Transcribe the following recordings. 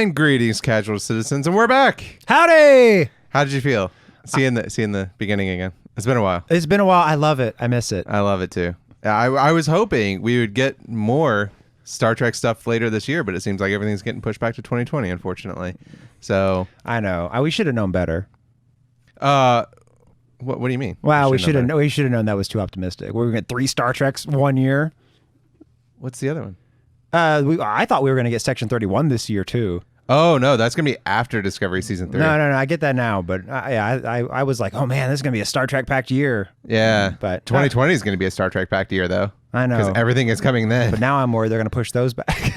And greetings, casual citizens, and we're back. Howdy! How did you feel seeing the beginning again? It's been a while. It's been a while. I love it. I miss it. I love it too. I was hoping we would get more Star Trek stuff later this year, but it seems like everything's getting pushed back to 2020, unfortunately. So I know. We should have known better. What do you mean? Wow, we should have known that was too optimistic. We were going to get 3 Star Treks one year. What's the other one? I thought we were going to get Section 31 this year too. Oh no, that's gonna be after Discovery season 3. No, I get that now, but I was like, oh man, this is gonna be a Star Trek packed year. Yeah, but 2020 is gonna be a Star Trek packed year though. I know, because everything is coming then. But now I'm worried they're gonna push those back.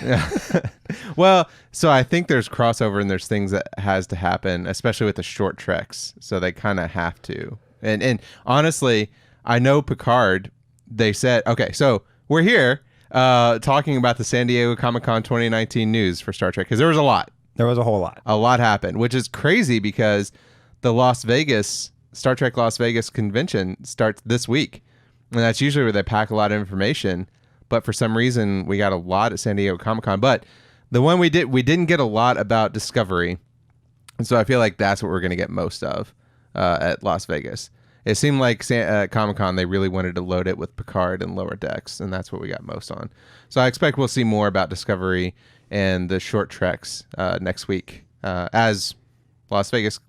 Well, so I think there's crossover and there's things that has to happen, especially with the short treks. So they kind of have to. And honestly, I know Picard. They said, okay, so we're here talking about the San Diego Comic-Con 2019 news for Star Trek because there was a lot. There was a whole lot. A lot happened, which is crazy because the Star Trek Las Vegas convention starts this week. And that's usually where they pack a lot of information. But for some reason, we got a lot at San Diego Comic-Con. But the one we didn't get a lot about Discovery. And so I feel like that's what we're going to get most of at Las Vegas. It seemed like Comic-Con, they really wanted to load it with Picard and Lower Decks. And that's what we got most on. So I expect we'll see more about Discovery and the short treks next week as Las Vegas,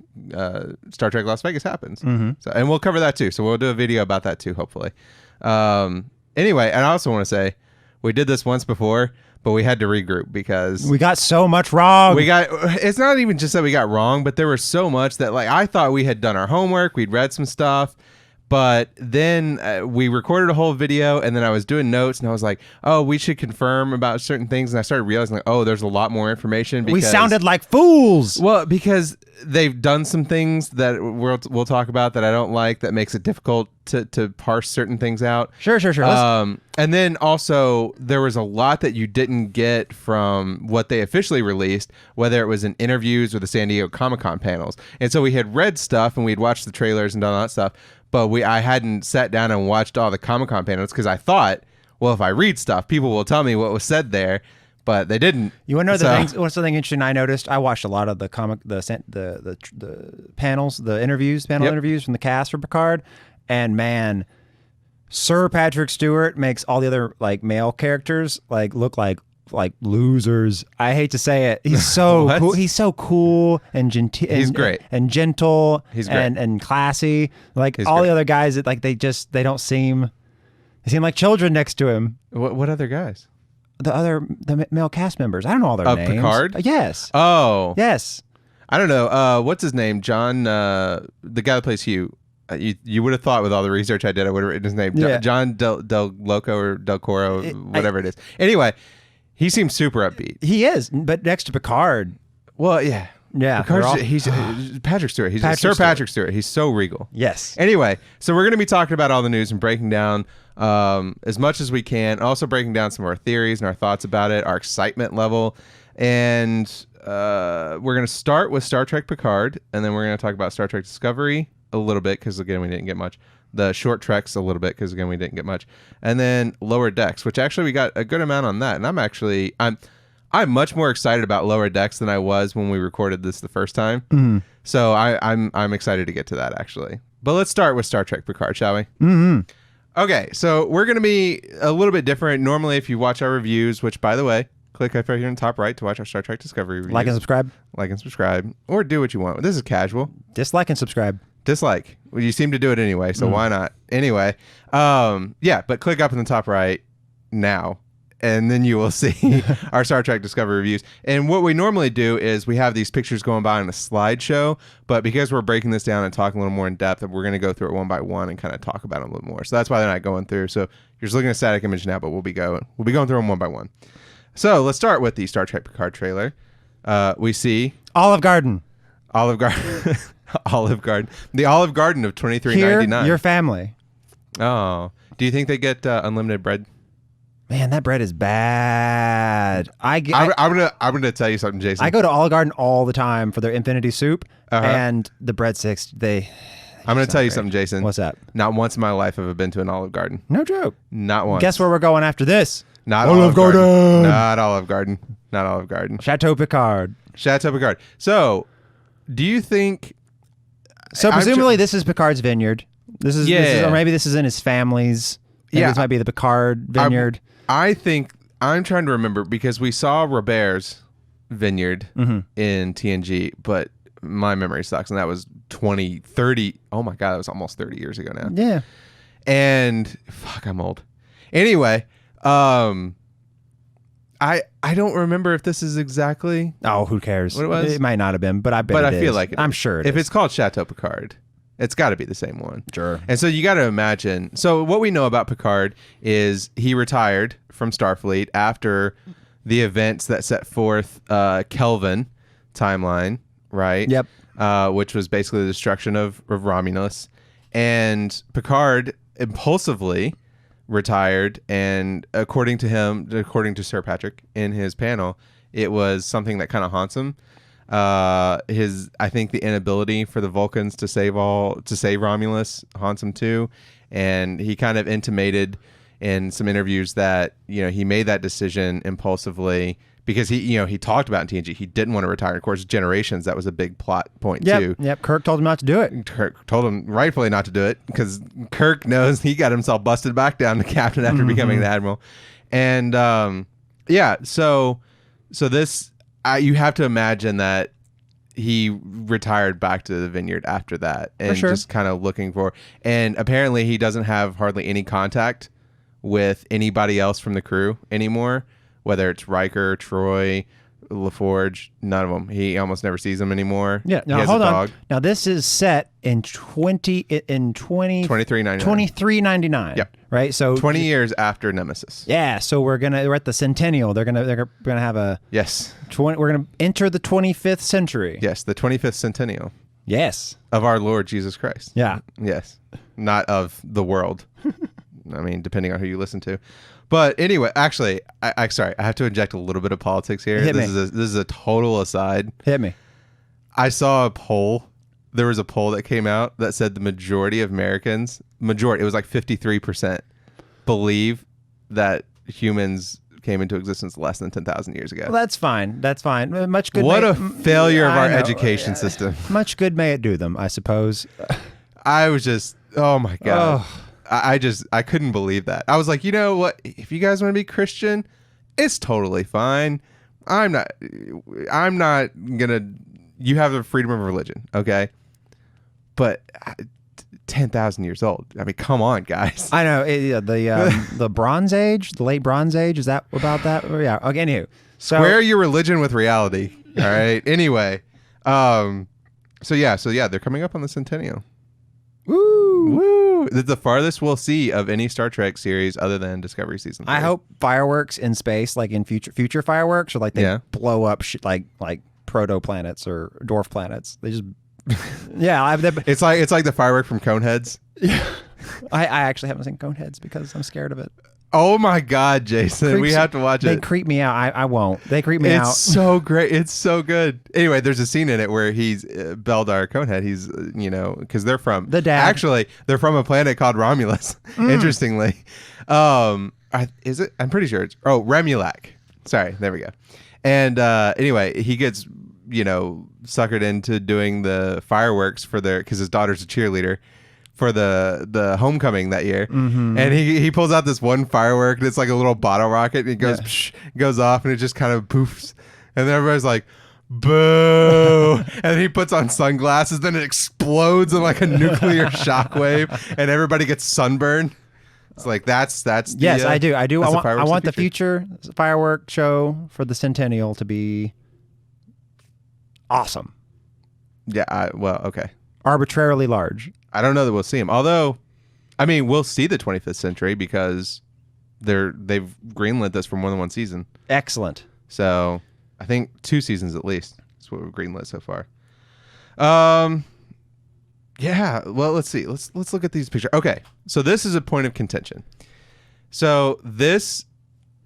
Star Trek Las Vegas happens. Mm-hmm. So, and we'll cover that too. So we'll do a video about that too, hopefully. Anyway, and I also want to say, we did this once before, but we had to regroup because we got so much wrong. It's not even just that we got wrong, but there was so much that I thought we had done our homework. We'd read some stuff. But then we recorded a whole video, and then I was doing notes, and I was like, oh, we should confirm about certain things. And I started realizing, there's a lot more information. We sounded like fools. Well, because they've done some things that we'll talk about that I don't like, that makes it difficult to parse certain things out. Sure. And then also, there was a lot that you didn't get from what they officially released, whether it was in interviews or the San Diego Comic-Con panels. And so we had read stuff, and we'd watched the trailers and done all that stuff. But I hadn't sat down and watched all the Comic-Con panels because I thought, well, if I read stuff, people will tell me what was said there, but they didn't. You want to know the things? What's something interesting I noticed? I watched a lot of the panels, the interviews, interviews from the cast for Picard, and man, Sir Patrick Stewart makes all the other male characters look like losers. I hate to say it. He's so cool. He's so cool and gentle. He's great and gentle. He's great and classy. The other guys that they don't seem. They seem like children next to him. What other guys? The male cast members. I don't know all their names. Picard? Yes. Oh. Yes. I don't know. What's his name? John, the guy that plays Hugh. You would have thought with all the research I did, I would have written his name. Yeah. John Del Loco or Del Coro, whatever it is. Anyway. He seems super upbeat. He is, but next to Picard. Well, yeah. Yeah. He's Patrick Stewart. He's Sir Patrick Stewart. He's so regal. Yes. Anyway, so we're going to be talking about all the news and breaking down as much as we can. Also breaking down some of our theories and our thoughts about it, our excitement level. And we're going to start with Star Trek Picard, and then we're going to talk about Star Trek Discovery a little bit, because, again, we didn't get much. The short treks a little bit, because again we didn't get much, and then Lower Decks, which actually we got a good amount on that, and I'm much more excited about Lower Decks than I was when we recorded this the first time. Mm-hmm. So I'm excited to get to that actually. But let's start with Star Trek Picard, shall we? Mm-hmm. Okay, so we're gonna be a little bit different. Normally, if you watch our reviews, which by the way, click right here in the top right to watch our Star Trek Discovery reviews. Like and subscribe, or do what you want. This is casual. Dislike and subscribe. Dislike. Well, you seem to do it anyway, so why not? Anyway, but click up in the top right now, and then you will see our Star Trek Discovery reviews. And what we normally do is we have these pictures going by in a slideshow, but because we're breaking this down and talking a little more in depth, we're going to go through it one by one and kind of talk about them a little more. So that's why they're not going through. So you're just looking at a static image now, but we'll be going through them one by one. So let's start with the Star Trek Picard trailer. We see Olive Garden. Olive Garden. Olive Garden. The Olive Garden of $23.99. Here, your family. Oh. Do you think they get unlimited bread? Man, that bread is bad. I'm gonna tell you something, Jason. I go to Olive Garden all the time for their infinity soup, and the breadsticks, I'm going to tell you something, Jason. What's that? Not once in my life have I been to an Olive Garden. No joke. Not once. Guess where we're going after this? Not Olive Garden. Not Olive Garden. Not Olive Garden. Chateau Picard. Chateau Picard. So, do you think? So presumably this is Picard's vineyard. This is, or maybe this is in his family's. Maybe this might be the Picard vineyard. I think I'm trying to remember because we saw Robert's vineyard in TNG, but my memory sucks, and that was 30. Oh my god, that was almost 30 years ago now. Yeah. And fuck, I'm old. Anyway, I don't remember if this is exactly. Oh, who cares? What it was? It might not have been, but I bet. But it I feel is. like I'm sure. If it's called Chateau Picard, it's got to be the same one. Sure. And so you got to imagine. So what we know about Picard is he retired from Starfleet after the events that set forth Kelvin timeline, right? Yep. Which was basically the destruction of Romulus. And Picard impulsively retired, and according to Sir Patrick in his panel, it was something that kind of haunts him. I think the inability for the Vulcans to save Romulus haunts him too, and he kind of intimated in some interviews that he made that decision impulsively because he talked about in TNG he didn't want to retire. Of course, Generations, that was a big plot point too. Yep. Kirk told him not to do it. Kirk told him rightfully not to do it because Kirk knows he got himself busted back down to captain after becoming the admiral, and so this. You have to imagine that he retired back to the vineyard after that and just kind of looking for, and apparently he doesn't have hardly any contact with anybody else from the crew anymore, whether it's Riker, Troy, LaForge, none of them. He almost never sees them anymore. Yeah. Now, hold on. Now, this is set in 2399. Yep. Right. So 20 years after Nemesis. Yeah. So we're at the centennial. They're gonna have a we're gonna enter the 25th century. Yes, the 25th centennial. Yes. Of our Lord Jesus Christ. Yeah. Yes. Not of the world. I mean, depending on who you listen to. But anyway, actually, I have to inject a little bit of politics here. This is a total aside. Hit me. I saw a poll. There was a poll that came out that said the majority of Americans, it was like 53%, believe that humans came into existence less than 10,000 years ago. Well, that's fine. That's fine. Much good. What a failure of our education system. Much good may it do them, I suppose. I was just, oh my God. Oh. I couldn't believe that. I was like, you know what? If you guys want to be Christian, it's totally fine. I'm not gonna. You have the freedom of religion, okay? But 10,000 years old. I mean, come on, guys. I know the Bronze Age, the late Bronze Age. Is that about that? Yeah. Okay. Anywho, square your religion with reality. All right. Anyway, so yeah, they're coming up on the centennial. Woo! It's the farthest we'll see of any Star Trek series other than Discovery season 3. I hope fireworks in space, like in future fireworks, or like they blow up like proto-planets or dwarf planets. They just it's like the firework from Coneheads. Yeah. I actually haven't seen Coneheads because I'm scared of it. Oh my God, Jason. We have to watch it. They creep me out. I won't. They creep me out. It's so great. It's so good. Anyway, there's a scene in it where he's Beldar Conehead. He's, because they're from... The dad. Actually, they're from a planet called Romulus, interestingly. Is it? I'm pretty sure it's... Oh, Remulac. Sorry. There we go. And anyway, he gets, suckered into doing the fireworks because his daughter's a cheerleader for the homecoming that year, and he pulls out this one firework, and it's like a little bottle rocket, and it goes goes off, and it just kind of poofs, and then everybody's like, boo. And he puts on sunglasses, then it explodes in like a nuclear shockwave, and everybody gets sunburned. It's like that's yes, I do. I want the future firework show for the centennial to be awesome. Yeah. Okay. Arbitrarily large. I don't know that we'll see him. Although, I mean, we'll see the 25th century because they've greenlit this for more than one season. Excellent. So I think 2 seasons at least is what we've greenlit so far. Yeah. Well, let's see. Let's look at these pictures. Okay. So this is a point of contention. So this,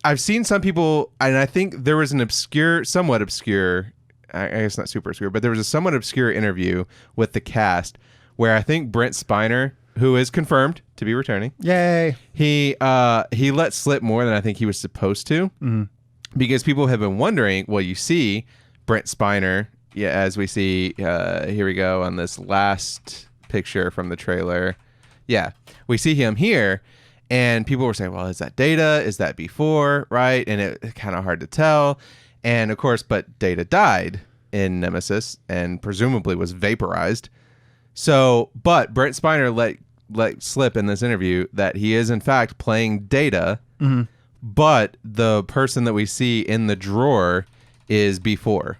I've seen some people, and I think there was an somewhat obscure, I guess not super obscure, but there was a somewhat obscure interview with the cast where I think Brent Spiner, who is confirmed to be returning, yay, he let slip more than I think he was supposed to, because people have been wondering. Well, you see, Brent Spiner. Yeah, as we see, here we go on this last picture from the trailer. Yeah, we see him here, and people were saying, well, is that Data? Is that before? Right? And it's kind of hard to tell. And of course, but Data died in Nemesis and presumably was vaporized. So, but Brent Spiner let slip in this interview that he is in fact playing Data, but the person that we see in the drawer is before.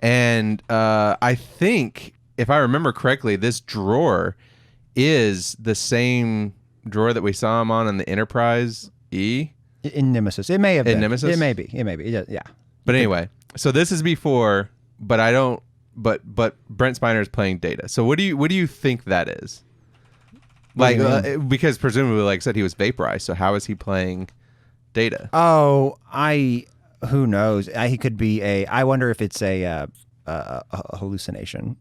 And I think, if I remember correctly, this drawer is the same drawer that we saw him on in the Enterprise E. In Nemesis. It may have been. In Nemesis? It may be. Yeah. But anyway, so this is before, but I don't, but Brent Spiner is playing Data. So what do you think that is? Like, because presumably, like I said, he was vaporized. So how is he playing Data? Oh, who knows? He could be I wonder if it's a hallucination.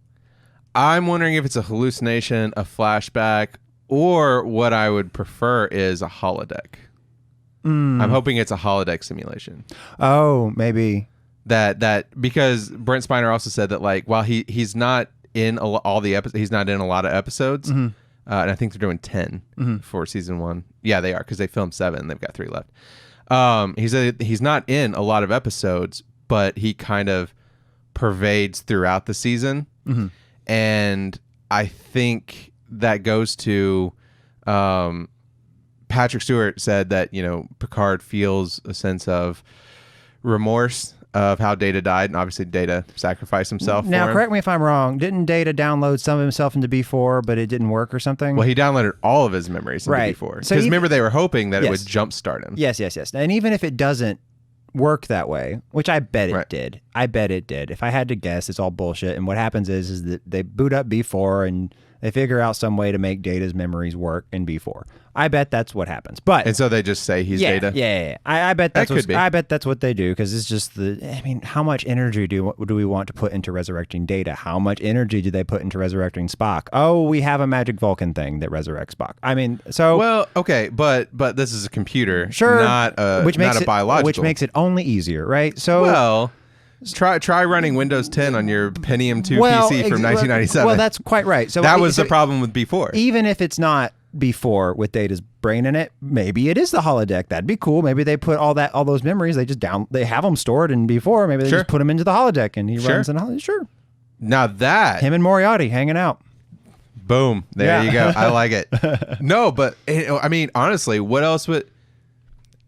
I'm wondering if it's a hallucination, a flashback, or what I would prefer is a holodeck. I'm hoping it's a holodeck simulation. Oh, maybe. That because Brent Spiner also said that, like, while he's not in all the episodes, he's not in a lot of episodes, and I think they're doing 10 for season 1. Yeah, they are, because they filmed 7. They've got 3 left. He said he's not in a lot of episodes, but he kind of pervades throughout the season, and I think that goes to Patrick Stewart said that, you know, Picard feels a sense of remorse of how Data died, and obviously Data sacrificed himself. Now, correct me if I'm wrong. Didn't Data download some of himself into B4, but it didn't work or something? Well, he downloaded all of his memories into B4. Because remember, they were hoping that it would jumpstart him. Yes. And even if it doesn't work that way, which I bet it did. I bet it did. If I had to guess, it's all bullshit. And what happens is that they boot up B4 and they figure out some way to make Data's memories work in B4. I bet that's what happens. And so they just say he's Data? Yeah. I bet that's what they do, because it's just how much energy do we want to put into resurrecting Data? How much energy do they put into resurrecting Spock? Oh, we have a magic Vulcan thing that resurrects Spock. I mean, so... Well, okay, but this is a computer, not a biological. Which makes it only easier, right? So... Well... Try running Windows 10 on your Pentium 2 PC from 1997. Well, that's quite right. So that was the problem with B4. Even if it's not B4 with Data's brain in it, maybe it is the holodeck. That'd be cool. Maybe they put all those memories. They have them stored in B4. Maybe they just put them into the holodeck and he runs in the holodeck. Sure. Now that him and Moriarty hanging out. Boom. There you go. I like it. No, but I mean, honestly, what else would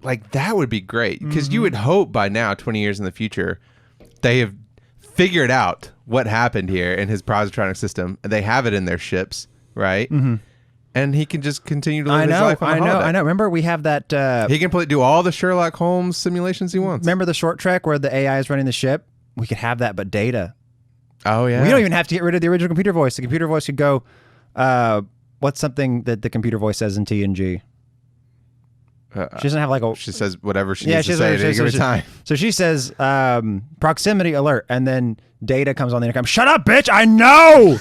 that would be great, because you would hope by now, 20 years in the future, they have figured out what happened here in his positronic system. They have it in their ships, right? And he can just continue to live his life on the holodeck. I know. Remember, we have that... he can do all the Sherlock Holmes simulations he wants. Remember the short trek where the AI is running the ship? We could have that, but Data. Oh, yeah. We don't even have to get rid of the original computer voice. The computer voice could go... what's something that the computer voice says in TNG? She doesn't have she says whatever she needs to say at any given time. So she says, proximity alert, and then Data comes on the intercom. Shut up, bitch! I know!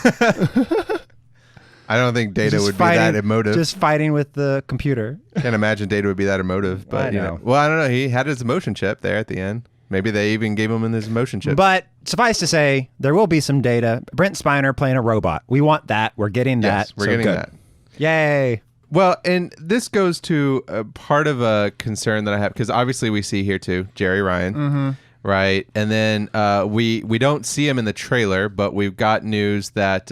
I don't think Data would be that emotive. Just fighting with the computer. Can't imagine Data would be that emotive, but you know. Well, I don't know. He had his emotion chip there at the end. Maybe they even gave him his emotion chip. But suffice to say, there will be some Data. Brent Spiner playing a robot. We want that. We're getting that. Yes, we're getting that. Yay! Well, and this goes to a part of a concern that I have, because obviously we see here too Jerry Ryan, right? And then we don't see him in the trailer, but we've got news that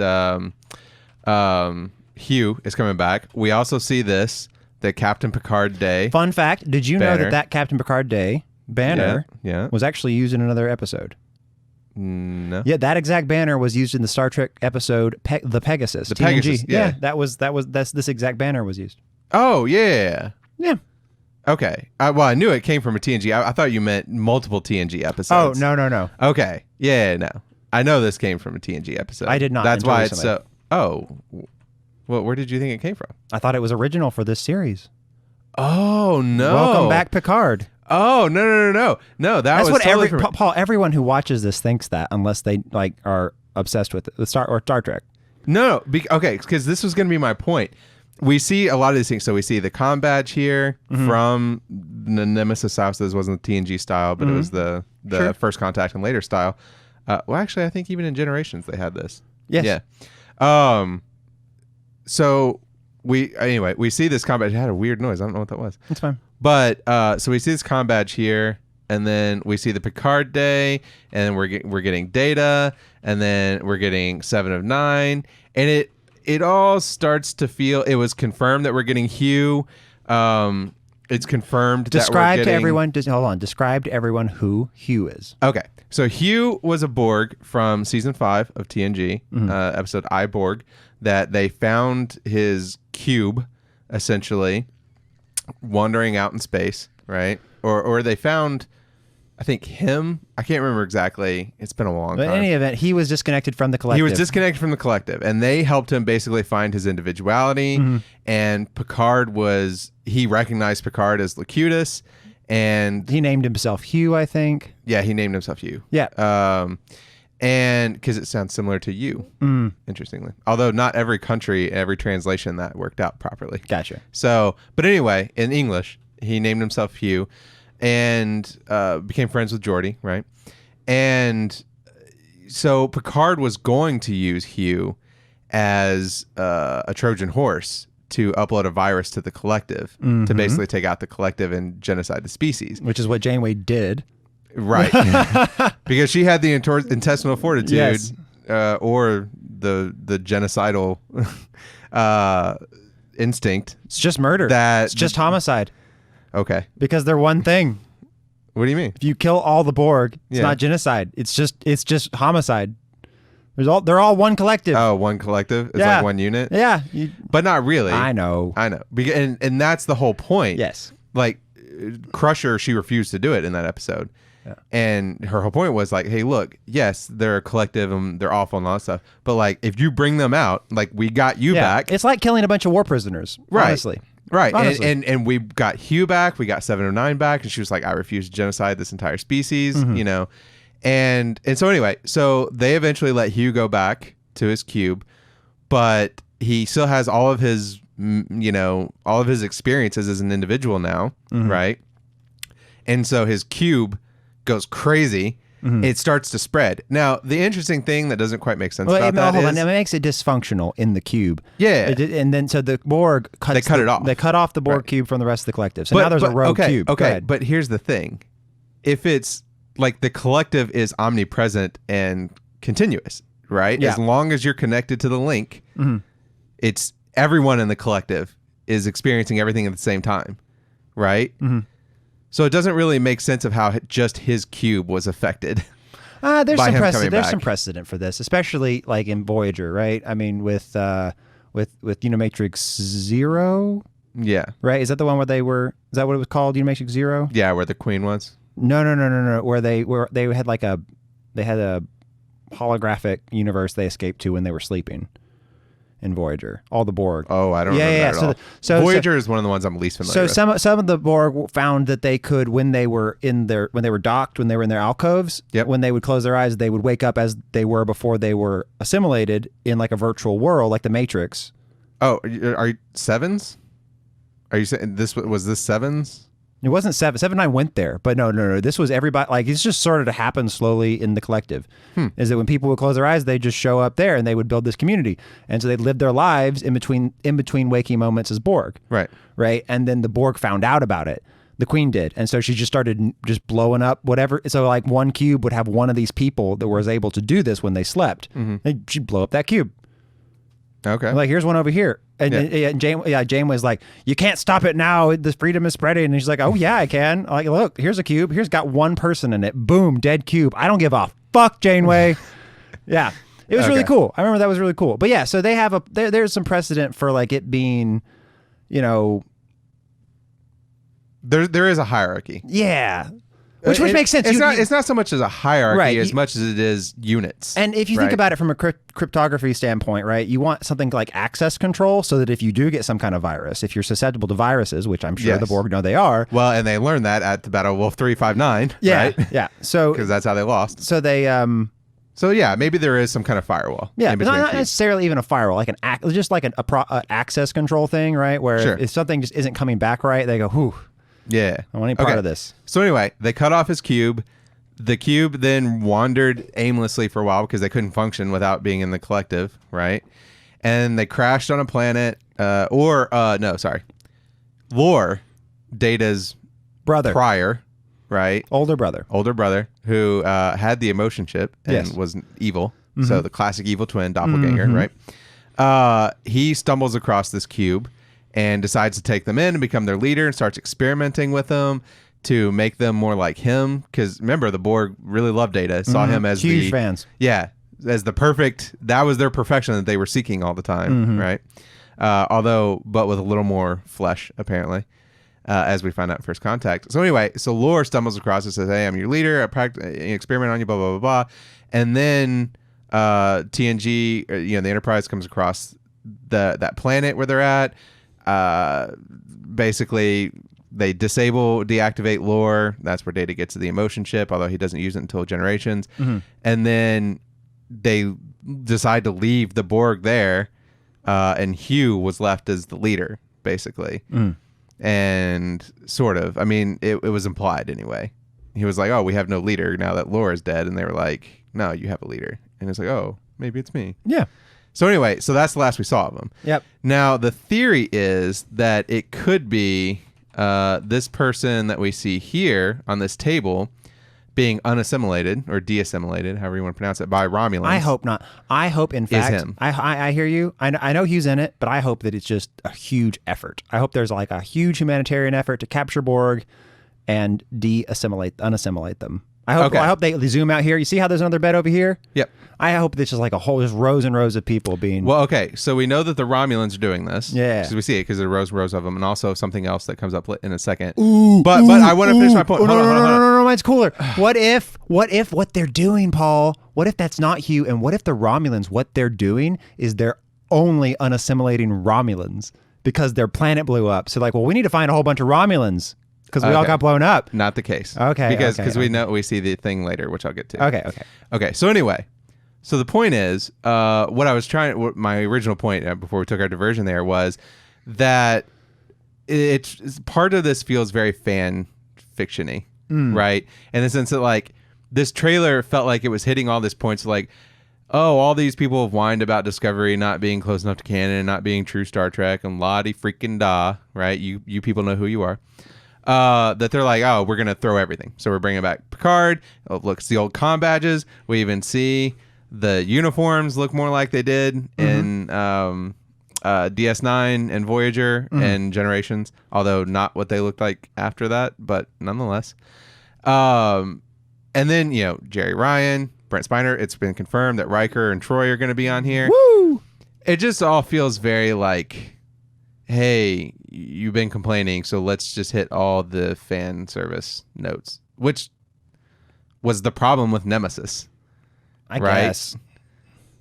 Hugh is coming back. We also see the Captain Picard Day. Fun fact: did you know that Captain Picard Day banner was actually used in another episode? No. Yeah, that exact banner was used in the Star Trek episode The Pegasus. The TNG. Pegasus. Yeah, this exact banner was used. Oh, yeah. Yeah. Okay. Well, I knew it came from a TNG. I thought you meant multiple TNG episodes. Oh, no. Okay. Yeah, no. I know this came from a TNG episode. I did not. That's why it's so... Oh. Well, where did you think it came from? I thought it was original for this series. Oh, no. Welcome back, Picard. Oh, no. No, that's what totally Paul, everyone who watches this thinks that, unless they are obsessed with Star Trek. No, okay, because this was going to be my point. We see a lot of these things. So we see the comm badge here from the Nemesis house. This wasn't the TNG style, but it was the First Contact and later style. Well, actually, I think even in Generations they had this. Yes. Yeah. So we see this combat. It had a weird noise. I don't know what that was. It's fine. But so we see this comm badge here, and then we see the Picard Day, and then we're getting Data, and then we're getting 7 of 9, and it all starts to feel. It was confirmed that we're getting Hugh. It's confirmed Describe that we're getting, to everyone. Hold on. Describe to everyone who Hugh is. Okay, so Hugh was a Borg from season 5 of TNG, episode I Borg, that they found his cube, essentially, wandering out in space, right? Or they found, I think, him. I can't remember exactly. It's been a long time. In any event, he was disconnected from the collective. He was disconnected from the collective, and they helped him basically find his individuality. And Picard he recognized Picard as Locutus, and he named himself Hugh, I think. Yeah, he named himself Hugh. Yeah. And because it sounds similar to you, interestingly. Although not every country, every translation that worked out properly. Gotcha. So, but anyway, in English, he named himself Hugh, and became friends with Geordi, right? And so Picard was going to use Hugh as a Trojan horse to upload a virus to the collective to basically take out the collective and genocide the species. Which is what Janeway did. Right. Because she had the intestinal fortitude, Yes. or the genocidal instinct. It's just murder. It's just homicide. Okay. Because they're one thing. What do you mean? If you kill all the Borg, it's Yeah. not genocide. It's just homicide. They're all one collective. Oh, one collective? It's Yeah. like one unit? Yeah. But not really. I know. And that's the whole point. Yes. Like, Crusher, she refused to do it in that episode. Yeah. And her whole point was like, hey, look, yes, they're a collective and they're awful and all that stuff. But like, if you bring them out, like, we got you back. It's like killing a bunch of war prisoners. Right. Honestly. Right. Honestly. And we got Hugh back. We got 709 back. And she was like, I refuse to genocide this entire species, you know. And so anyway, so they eventually let Hugh go back to his cube, but he still has all of his, all of his experiences as an individual now, right? And so his cube goes crazy. It starts to spread. Now, the interesting thing that doesn't quite make sense about that is... It makes it dysfunctional in the cube. Yeah. And then so the Borg... They cut it off. They cut off the Borg cube from the rest of the collective. So now there's a rogue cube. Okay, but here's the thing. If it's... Like, the collective is omnipresent and continuous, right? Yeah. As long as you're connected to the link, it's everyone in the collective is experiencing everything at the same time, right? So it doesn't really make sense of how just his cube was affected. There's by some him precedent. coming There's back. some precedent for this, especially like in Voyager, right? I mean, with Unimatrix Zero, Yeah. right? Is that the one where they were? Is that what it was called? Unimatrix Zero? Yeah, where the queen was. No. Where they had a holographic universe they escaped to when they were sleeping in Voyager. All the Borg. Oh, I don't remember that at all. So Voyager is one of the ones I'm least familiar with. So some of the Borg found that they could, when they were docked, when they were in their alcoves, when they would close their eyes, they would wake up as they were before they were assimilated in like a virtual world, like the Matrix. Oh, are you sevens? Are you saying this sevens? It wasn't 7-9 went there, but no. This was everybody. Like, it's just started to happen slowly in the collective. Is that when people would close their eyes, they just show up there and they would build this community, and so they'd live their lives in between waking moments as Borg. Right. And then the Borg found out about it. The Queen did, and so she just started just blowing up whatever. So like one cube would have one of these people that was able to do this when they slept. She'd blow up that cube. Okay. Like, here's one over here. And Jane was like, you can't stop it now. The freedom is spreading. And she's like, oh, yeah, I can. Like, look, here's a cube. Here's got one person in it. Boom, dead cube. I don't give a fuck, Janeway. Yeah. It was really cool. I remember that was really cool. But yeah, so they have there's some precedent for like it being, There is a hierarchy. Yeah. Which makes sense. It's not so much as a hierarchy Right. as much as it is units. And if you think about it from a cryptography standpoint, right, you want something like access control so that if you do get some kind of virus, if you're susceptible to viruses, which I'm sure the Borg know they are. Well, and they learned that at the Battle of Wolf 359, right? Yeah. So because that's how they lost. So they So yeah, maybe there is some kind of firewall. Yeah, but not necessarily even a firewall, like just like an access control thing, right? Where if something just isn't coming back right, they go, whew. Yeah. I want any part of this. So anyway, they cut off his cube. The cube then wandered aimlessly for a while because they couldn't function without being in the collective, right? And they crashed on a planet, Lore, Data's brother, prior, right? older brother, who had the emotion chip and was evil. So the classic evil twin doppelganger, right? He stumbles across this cube and decides to take them in and become their leader and starts experimenting with them to make them more like him. Because remember, the Borg really loved Data, saw him as huge fans. Yeah, as the perfect, that was their perfection that they were seeking all the time, right? But with a little more flesh, apparently, as we find out in First Contact. So anyway, so Lore stumbles across and says, hey, I'm your leader, experiment on you, blah, blah, blah, blah. And then TNG, the Enterprise comes across that planet where they're at. Basically, they deactivate Lore. That's where Data gets to the emotion chip, although he doesn't use it until Generations. And then they decide to leave the Borg there, and Hugh was left as the leader, basically. And sort of. I mean, it was implied anyway. He was like, oh, we have no leader now that Lore is dead. And they were like, no, you have a leader. And it's like, oh, maybe it's me. Yeah. So anyway, so that's the last we saw of him. Yep. Now, the theory is that it could be this person that we see here on this table being unassimilated or de-assimilated, however you want to pronounce it, by Romulans. I hope not. I hope, in fact, him. I hear you. I know he's in it, but I hope that it's just a huge effort. I hope there's like a huge humanitarian effort to capture Borg and unassimilate them. I hope they zoom out here. You see how there's another bed over here? Yep. I hope it's just like just rows and rows of people being... Well, okay. So we know that the Romulans are doing this. Yeah. Because we see it because there are rows and rows of them, and also something else that comes up in a second. But I want to finish my point. Hold on. No, mine's cooler. What if what they're doing, Paul, what if that's not Hugh, and what if the Romulans, what they're doing is they're only unassimilating Romulans because their planet blew up. So like, well, we need to find a whole bunch of Romulans. Because we all got blown up. Not the case. Okay. Because we see the thing later, which I'll get to. Okay. So anyway, so the point is, what my original point before we took our diversion there was that it's part of this feels very fan fiction-y, right? In the sense that like this trailer felt like it was hitting all these points like, oh, all these people have whined about Discovery not being close enough to canon and not being true Star Trek and la-di freaking da, right? You people know who you are. That they're like, oh, we're going to throw everything. So we're bringing back Picard. Oh, look, it's the old comm badges. We even see the uniforms look more like they did in DS9 and Voyager and Generations, although not what they looked like after that, but nonetheless. And then, Jerry Ryan, Brent Spiner, it's been confirmed that Riker and Troy are going to be on here. Woo! It just all feels very like, hey, you've been complaining, so let's just hit all the fan service notes, which was the problem with Nemesis. I guess.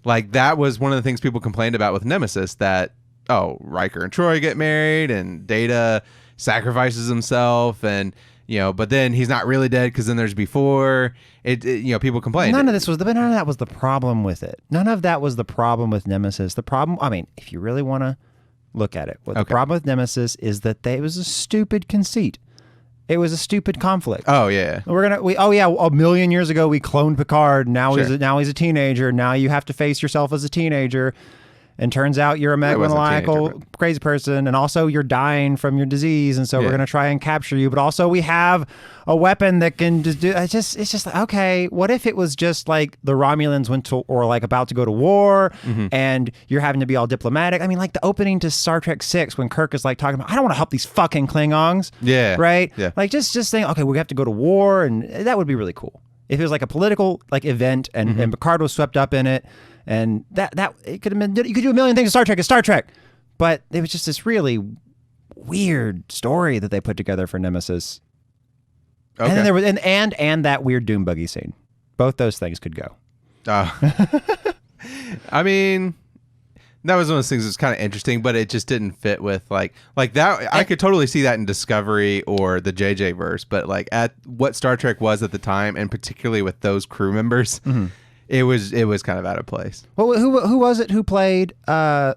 Like, that was one of the things people complained about with Nemesis, that, oh, Riker and Troy get married, and Data sacrifices himself, and, but then he's not really dead because then there's before. People complained. None of that was the problem with it. None of that was the problem with Nemesis. The problem, I mean, if you really want to look at it. The problem with Nemesis is that it was a stupid conceit. It was a stupid conflict. Oh yeah. A million years ago we cloned Picard. Now he's a teenager. Now you have to face yourself as a teenager. And turns out you're a megalomaniacal crazy person, and also you're dying from your disease, and so we're gonna try and capture you. But also we have a weapon that can just do. It's just like, okay, what if it was just like the Romulans went to, or like about to go to war, and you're having to be all diplomatic. I mean, like the opening to Star Trek 6 when Kirk is like talking about, I don't want to help these fucking Klingons. Yeah. Right. Yeah. Like just saying, okay, we have to go to war, and that would be really cool if it was like a political like event, and Picard was swept up in it. And that it could have been, you could do a million things in Star Trek as Star Trek, but it was just this really weird story that they put together for Nemesis. Okay. And then there was and that weird Doom buggy scene. Both those things could go. I mean, that was one of those things that's kind of interesting, but it just didn't fit with like that. I could totally see that in Discovery or the JJ verse, but like at what Star Trek was at the time, and particularly with those crew members. It was kind of out of place. Well, who was it who played the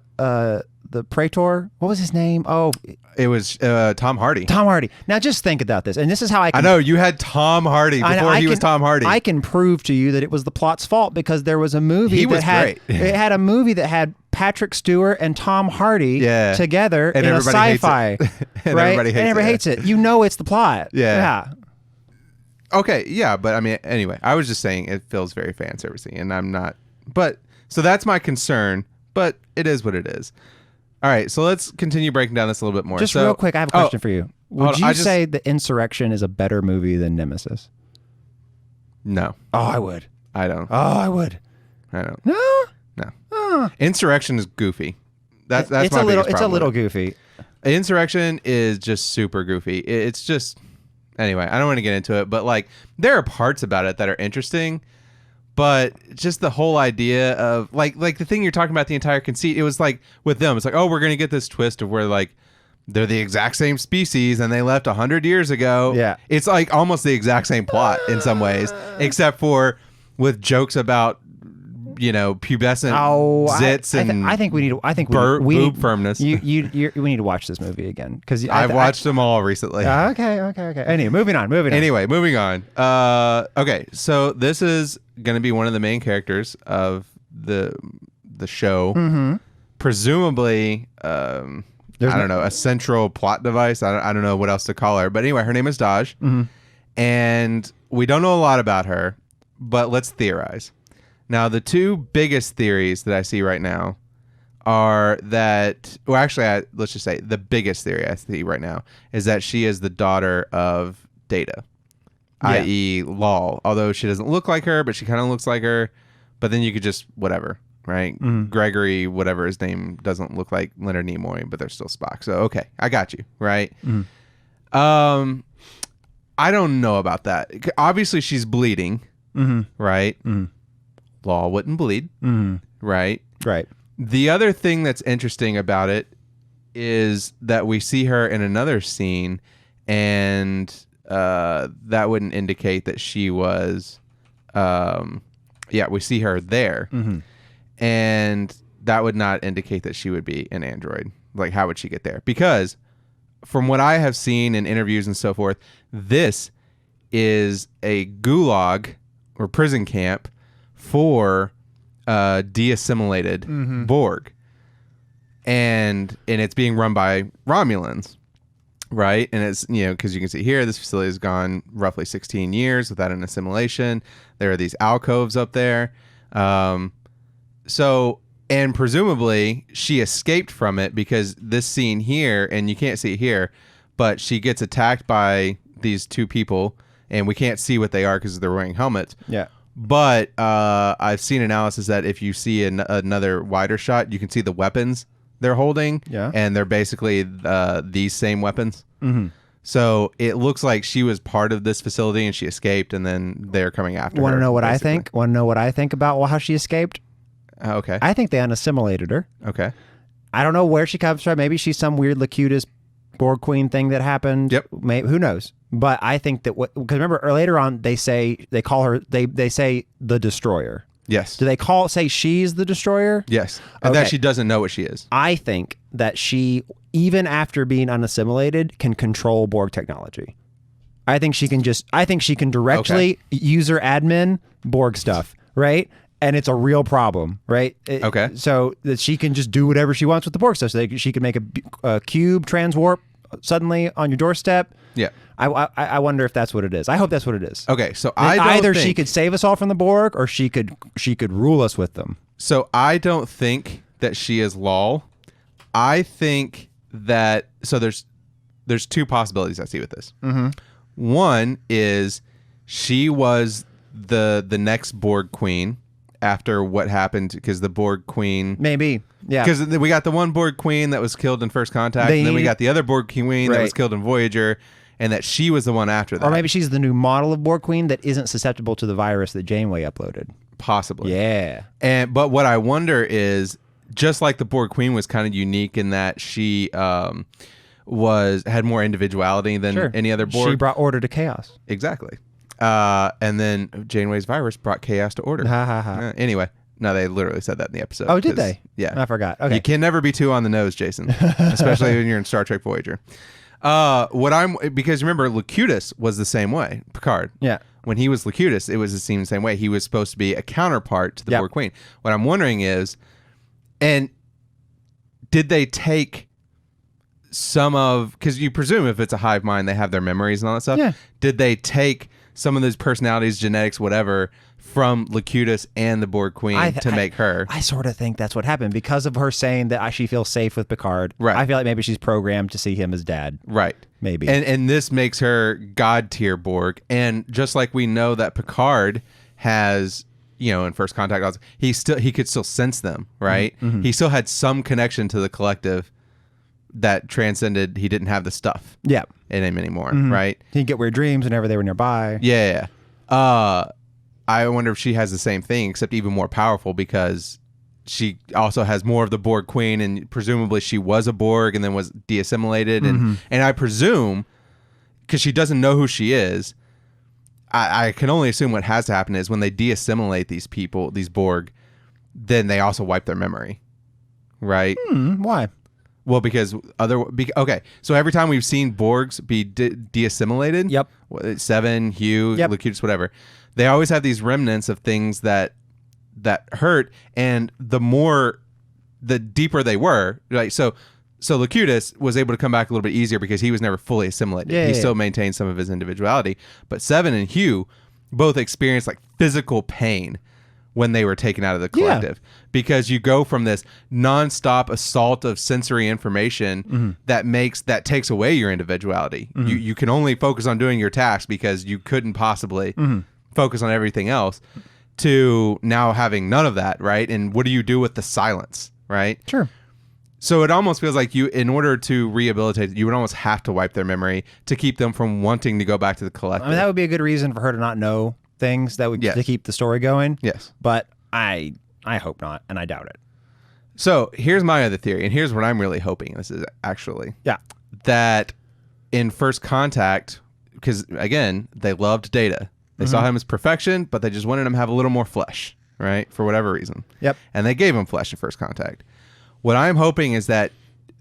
the Praetor. What was his name? Oh, it was Tom Hardy. Tom Hardy. Now just think about this, and this is how I know you had Tom Hardy before he was Tom Hardy. I can prove to you that it was the plot's fault because there was a movie it had a movie that had Patrick Stewart and Tom Hardy together in a sci-fi, and right? Everybody hates it. You know it's the plot. Yeah. Okay, yeah, but I mean, anyway, I was just saying it feels very fan servicey, and I'm not. But so that's my concern. But it is what it is. All right, so let's continue breaking down this a little bit more. Just real quick, I have a question for you. Would you say The Insurrection is a better movie than Nemesis? No. Oh, I would. I don't. Oh, I would. I don't. No. No. Insurrection is goofy. That's it's my a little. biggest It's a problem little with it. goofy. Insurrection is just super goofy. It's just anyway. I don't want to get into it, but like there are parts about it that are interesting. But just the whole idea of like the thing you're talking about, the entire conceit, it was like with them, it's like, oh, we're going to get this twist of where like they're the exact same species and they left 100 years ago. Yeah. It's like almost the exact same plot in some ways, except for with jokes about, you know, pubescent zits I think we need to. I think boob firmness. We need to watch this movie again because I've watched them all recently. Okay. Anyway, moving on. Anyway, moving on. Okay, so this is going to be one of the main characters of the show. Mm-hmm. Presumably, I don't know, a central plot device. I don't know what else to call her. But anyway, her name is Dahj. Mm-hmm. And we don't know a lot about her, but let's theorize. Now, the two biggest theories that I see right now are that, well, actually, let's just say the biggest theory I see right now is that she is the daughter of Data, i.e. Lal. Although she doesn't look like her, but she kind of looks like her. But then you could just, whatever, right? Mm-hmm. Gregory, whatever his name, doesn't look like Leonard Nimoy, but they're still Spock. So, okay, I got you, right? Mm-hmm. I don't know about that. Obviously, she's bleeding, right? Mm-hmm. Law wouldn't bleed, right? Right. The other thing that's interesting about it is that we see her in another scene, and that wouldn't indicate that she was. We see her there, and that would not indicate that she would be an android. Like, how would she get there? Because from what I have seen in interviews and so forth, this is a gulag or prison camp for de-assimilated Borg, and it's being run by Romulans, right? And it's, you know, because you can see here, this facility has gone roughly 16 years without an assimilation. There are these alcoves up there, so, and presumably she escaped from it, because this scene here, and you can't see it here, but she gets attacked by these two people, and we can't see what they are because they're wearing helmets. Yeah. But I've seen analysis that if you see another wider shot, you can see the weapons they're holding. Yeah. And they're basically these same weapons. Mm-hmm. So it looks like she was part of this facility and she escaped, and then they're coming after her. Want to know what I think? Want to know what I think about how she escaped? Okay. I think they unassimilated her. Okay. I don't know where she comes from. Maybe she's some weird Locutus Borg Queen thing that happened. Yep. Maybe, who knows? But I think that because remember later on they call her they say the Destroyer. Yes. Do they say she's the Destroyer? Yes. And that she doesn't know what she is. I think that she, even after being unassimilated, can control Borg technology. I think she can directly user admin Borg stuff, right? And it's a real problem, right? Okay. So that she can just do whatever she wants with the Borg stuff. So she can make a cube transwarp suddenly on your doorstep. Yeah. I wonder if that's what it is. I hope that's what it is. Okay, so she could save us all from the Borg, or she could rule us with them. So I don't think that she is Lal. I think that there's two possibilities I see with this. Mm-hmm. One is she was the next Borg queen after what happened, because the Borg queen maybe, yeah, because we got the one Borg queen that was killed in First Contact, and then we got the other Borg queen that was killed in Voyager, and that she was the one after that. Or maybe she's the new model of Borg queen that isn't susceptible to the virus that Janeway uploaded. Possibly. Yeah. But what I wonder is, just like the Borg queen was kind of unique in that she had more individuality than any other Borg. She brought order to chaos. Exactly. And then Janeway's virus brought chaos to order. Ha ha ha. Anyway, No, they literally said that in the episode. Oh, did they? Yeah. I forgot. Okay. You can never be too on the nose, Jason, especially when you're in Star Trek Voyager. Because remember, Locutus was the same way, Picard. Yeah. When he was Locutus, it was the same way. He was supposed to be a counterpart to the Borg Queen. What I'm wondering is, and did they take some of, because you presume if it's a hive mind, they have their memories and all that stuff. Yeah. Did they take some of those personalities, genetics, whatever, from Locutus and the Borg Queen to make her? I sort of think that's what happened because of her saying that she feels safe with Picard. Right. I feel like maybe she's programmed to see him as dad. Right. Maybe. And this makes her God tier Borg. And just like we know that Picard has, in First Contact, he could still sense them, right? Mm-hmm. He still had some connection to the collective that transcended. He didn't have the stuff in him anymore, right? He'd get weird dreams whenever they were nearby. Yeah. I wonder if she has the same thing, except even more powerful, because she also has more of the Borg Queen, and presumably she was a Borg and then was de-assimilated. And I presume, because she doesn't know who she is, I can only assume what has to happen is when they de-assimilate these people, these Borg, then they also wipe their memory, right? Why? Well, because okay, so every time we've seen Borgs be de-assimilated, Seven, Hugh, Locutus, whatever, they always have these remnants of things that hurt, and the deeper they were, right? So Locutus was able to come back a little bit easier because he was never fully assimilated. He still maintained some of his individuality, but Seven and Hugh both experienced like physical pain when they were taken out of the collective, because you go from this nonstop assault of sensory information that takes away your individuality. You can only focus on doing your task because you couldn't possibly focus on everything else, to now having none of that, right? And what do you do with the silence, right? Sure. So it almost feels like in order to rehabilitate, you would almost have to wipe their memory to keep them from wanting to go back to the collective. I mean, that would be a good reason for her to not know things that would to keep the story going. Yes. But I hope not, and I doubt it. So here's my other theory, and here's what I'm really hoping. This is actually that in First Contact, because again, they loved Data. They saw him as perfection, but they just wanted him to have a little more flesh, right? For whatever reason. Yep. And they gave him flesh in First Contact. What I'm hoping is that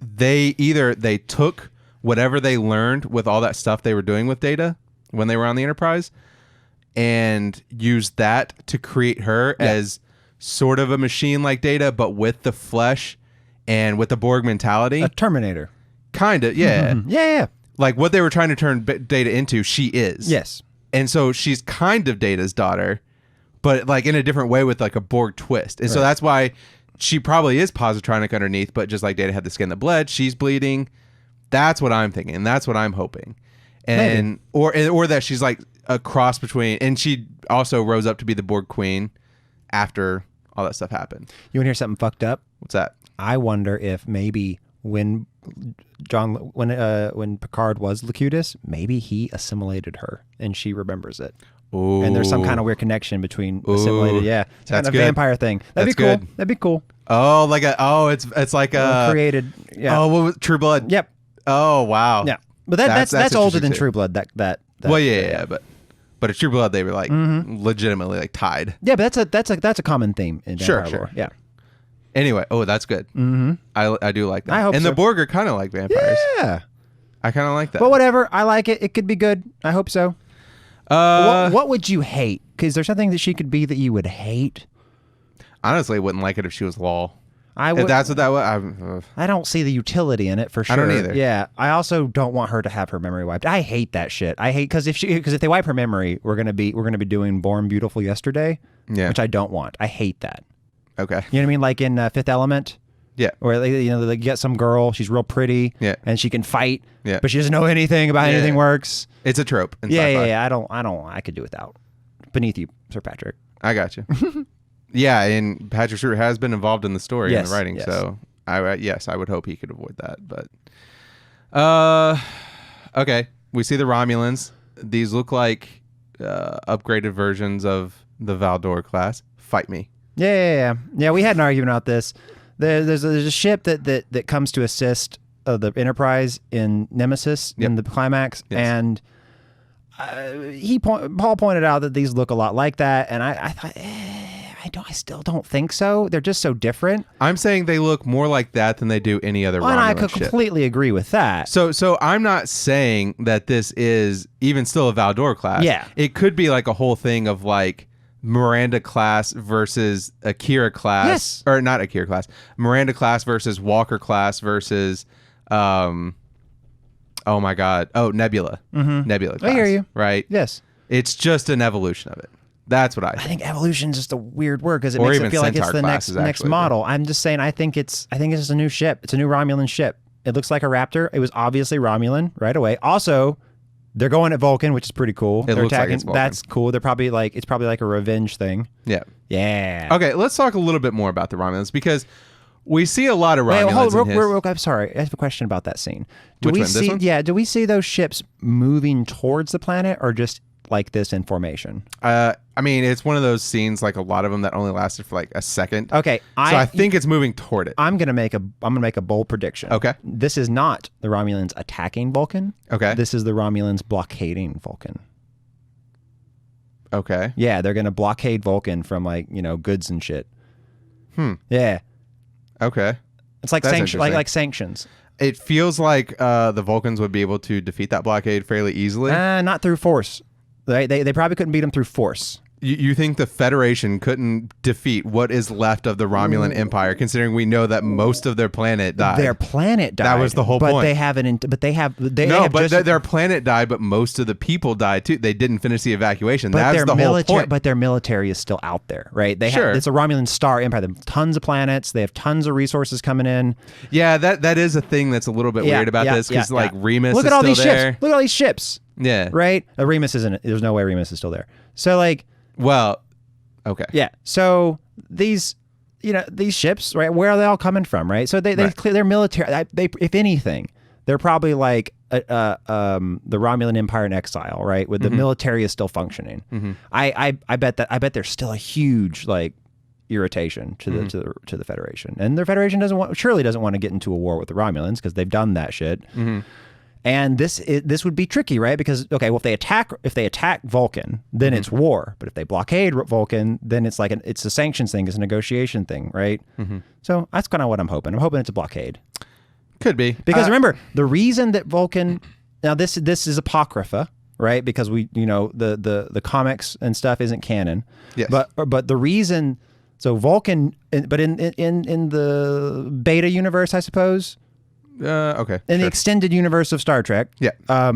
they took whatever they learned with all that stuff they were doing with Data when they were on the Enterprise, and used that to create her as sort of a machine like Data, but with the flesh and with the Borg mentality. A Terminator. Kind of, yeah. Yeah. Like what they were trying to turn Data into, she is. Yes. And so she's kind of Data's daughter, but like in a different way with like a Borg twist. And so that's why she probably is positronic underneath, but just like Data had the skin that bled, she's bleeding. That's what I'm thinking. And that's what I'm hoping. And or that she's like a cross between, and she also rose up to be the Borg Queen after all that stuff happened. You want to hear something fucked up? What's that? I wonder if maybe when Picard was Locutus, maybe he assimilated her and she remembers it. Ooh. And there's some kind of weird connection between assimilated. Yeah, it's kind of a vampire thing. That'd be cool. That'd be cool. Oh, it's like a created. Yeah. Oh, what was True Blood? Yep. Oh, wow. Yeah, but that's older than True Blood. That well, yeah, but a True Blood, they were like legitimately like tied. Yeah, but that's a common theme in vampire lore. Yeah. Anyway, that's good. I do like that. I hope and so. the Borg are kind of like vampires. Yeah. I kind of like that. But whatever, I like it. It could be good. I hope so. What would you hate? Because there's something that she could be that you would hate. Honestly, I wouldn't like it if she was Lol. If that's what that was. I don't see the utility in it for sure. I don't either. Yeah, I also don't want her to have her memory wiped. I hate that shit. I hate because if they wipe her memory, we're gonna be doing Born Beautiful Yesterday, which I don't want. I hate that. Okay. You know what I mean? Like in Fifth Element. Yeah. Where they get some girl, she's real pretty, and she can fight, but she doesn't know anything about anything works. It's a trope in sci-fi. Yeah. I could do without. Beneath you, Sir Patrick. I got you. Yeah, and Patrick Stewart has been involved in the story and the writing, so I would hope he could avoid that. But okay, we see the Romulans. These look like upgraded versions of the Valdor class. Fight me. Yeah. We had an argument about this. There's a ship that comes to assist the Enterprise in Nemesis in the climax, and Paul pointed out that these look a lot like that, and I thought I still don't think so. They're just so different. I'm saying they look more like that than they do any other Romulan And I could ship. completely agree with that. So I'm not saying that this is even still a Valdor class. Yeah. It could be like a whole thing of like Miranda class versus Akira class. Yes. Or not Akira class. Miranda class versus Walker class versus oh my God. Oh, Nebula. Nebula class. I hear you. Right? Yes. It's just an evolution of it. That's what I think. I think evolution is just a weird word because it Or makes even it feel like it's Centaur the next classes, actually. model. I'm just saying I think it's just a new ship. It's a new Romulan ship. It looks like a Raptor. It was obviously Romulan right away. Also, they're going at Vulcan, which is pretty cool. It They're looks like attacking. it's Vulcan. That's cool. They're probably like it's probably like a revenge thing. Yeah. Yeah. Okay, let's talk a little bit more about the Romulans because we see a lot of Romulans Wait, hold, in his... I'm sorry. I have a question about that scene. Which one? This one? Yeah. Do we see those ships moving towards the planet or just like this in formation? I mean, it's one of those scenes, like a lot of them, that only lasted for like a second. Okay, So I think it's moving toward it. I'm gonna make a bold prediction. Okay. This is not the Romulans attacking Vulcan. Okay. This is the Romulans blockading Vulcan. Okay. Yeah, they're gonna blockade Vulcan from like goods and shit. Yeah, Okay. it's like That's sanction, interesting. like sanctions. It feels like the Vulcans would be able to defeat that blockade fairly easily. Not through force. They probably couldn't beat them through force. You think the Federation couldn't defeat what is left of the Romulan Empire, considering we know that most of their planet died? Their planet died. That was the whole but point. They haven't. But they have. Their planet died, but most of the people died too. They didn't finish the evacuation. That's the whole point. But their military is still out there, right? Sure. It's a Romulan star empire. They have tons of planets. They have tons of resources coming in. Yeah, that is a thing that's a little bit weird about this because Remus Look is at all still these there. ships. Look at all these ships. Yeah. Right. Remus isn't. There's no way Remus is still there. So like. Well. Okay. Yeah. So these ships, right? Where are they all coming from, right? So they're military. They, if anything, they're probably like the Romulan Empire in exile, right? With the military is still functioning. I bet there's still a huge like irritation to the Federation, and the Federation surely doesn't want to get into a war with the Romulans because they've done that shit. And this would be tricky, right? Because well, if they attack Vulcan, then it's war. But if they blockade Vulcan, then it's like it's a sanctions thing, it's a negotiation thing, right? So that's kind of what I'm hoping. I'm hoping it's a blockade. Could be Because remember, the reason that Vulcan now this is apocrypha, right? Because we the comics and stuff isn't canon. Yes. But the reason Vulcan, but in the beta universe, I suppose. Okay. In the extended universe of Star Trek. Yeah. I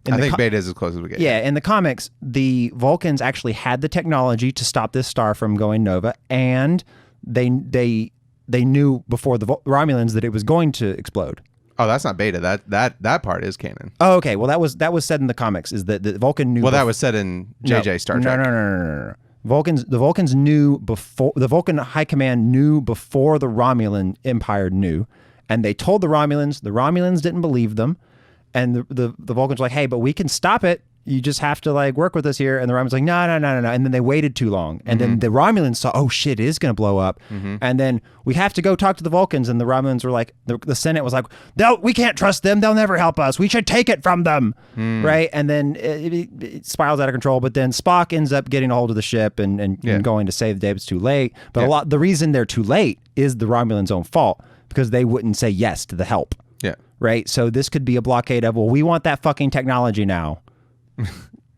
think beta is as close as we get. Yeah, in the comics, the Vulcans actually had the technology to stop this star from going nova, and they knew before the Romulans that it was going to explode. Oh, that's not beta. That part is canon. Oh, okay. Well, that was said in the comics. Is that the Vulcan knew? Well, that was said in JJ Star Trek. No. The Vulcans knew before the Vulcan High Command knew before the Romulan Empire knew. And they told the Romulans didn't believe them. And the Vulcans were like, hey, but we can stop it. You just have to like work with us here. And the Romulans were like, no. And then they waited too long. And then the Romulans saw, oh shit, it is going to blow up. And then we have to go talk to the Vulcans. And the Romulans were like, the Senate was like, we can't trust them. They'll never help us. We should take it from them. Right. And then it spirals out of control. But then Spock ends up getting a hold of the ship and going to save the day. It's too late. But the reason they're too late is the Romulans' own fault. Because they wouldn't say yes to the help. Yeah. Right? So this could be a blockade of, well, we want that fucking technology now.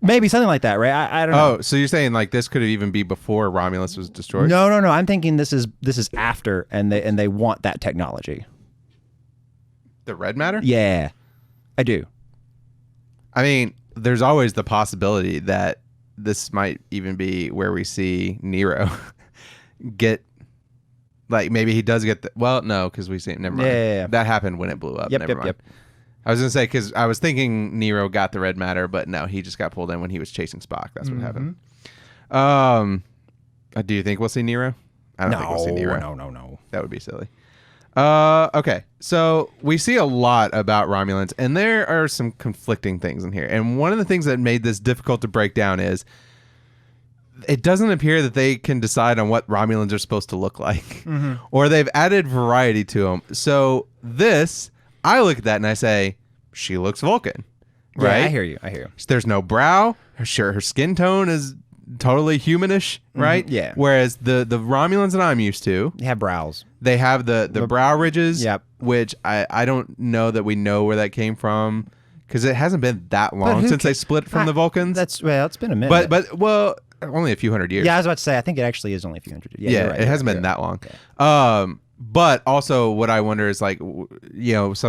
Maybe something like that, right? I don't know. Oh, so you're saying like this could even be before Romulus was destroyed? No. I'm thinking this is after and they want that technology. The red matter? Yeah. I do. I mean, there's always the possibility that this might even be where we see Nero get... Like maybe he does get no, because we see it. Never mind. Yeah. That happened when it blew up. Never mind. Yep. I was gonna say because I was thinking Nero got the red matter, but no, he just got pulled in when he was chasing Spock. That's what happened. Do you think we'll see Nero? I don't think we'll see Nero. No. That would be silly. Okay, so we see a lot about Romulans, and there are some conflicting things in here. And one of the things that made this difficult to break down is it doesn't appear that they can decide on what Romulans are supposed to look like, or they've added variety to them. So I look at that and I say, she looks Vulcan, right? Yeah, I hear you. There's no brow. Her skin tone is totally humanish, right? Yeah. Whereas the Romulans that I'm used to, They have brows. they have the brow ridges, Yep. which I don't know that we know where that came from because it hasn't been that long since they split from the Vulcans. It's been a minute. But well, only a few hundred years. Yeah, I was about to say, I think it actually is only a few hundred years. Yeah, you're right, it hasn't been that long. But also what I wonder is like, some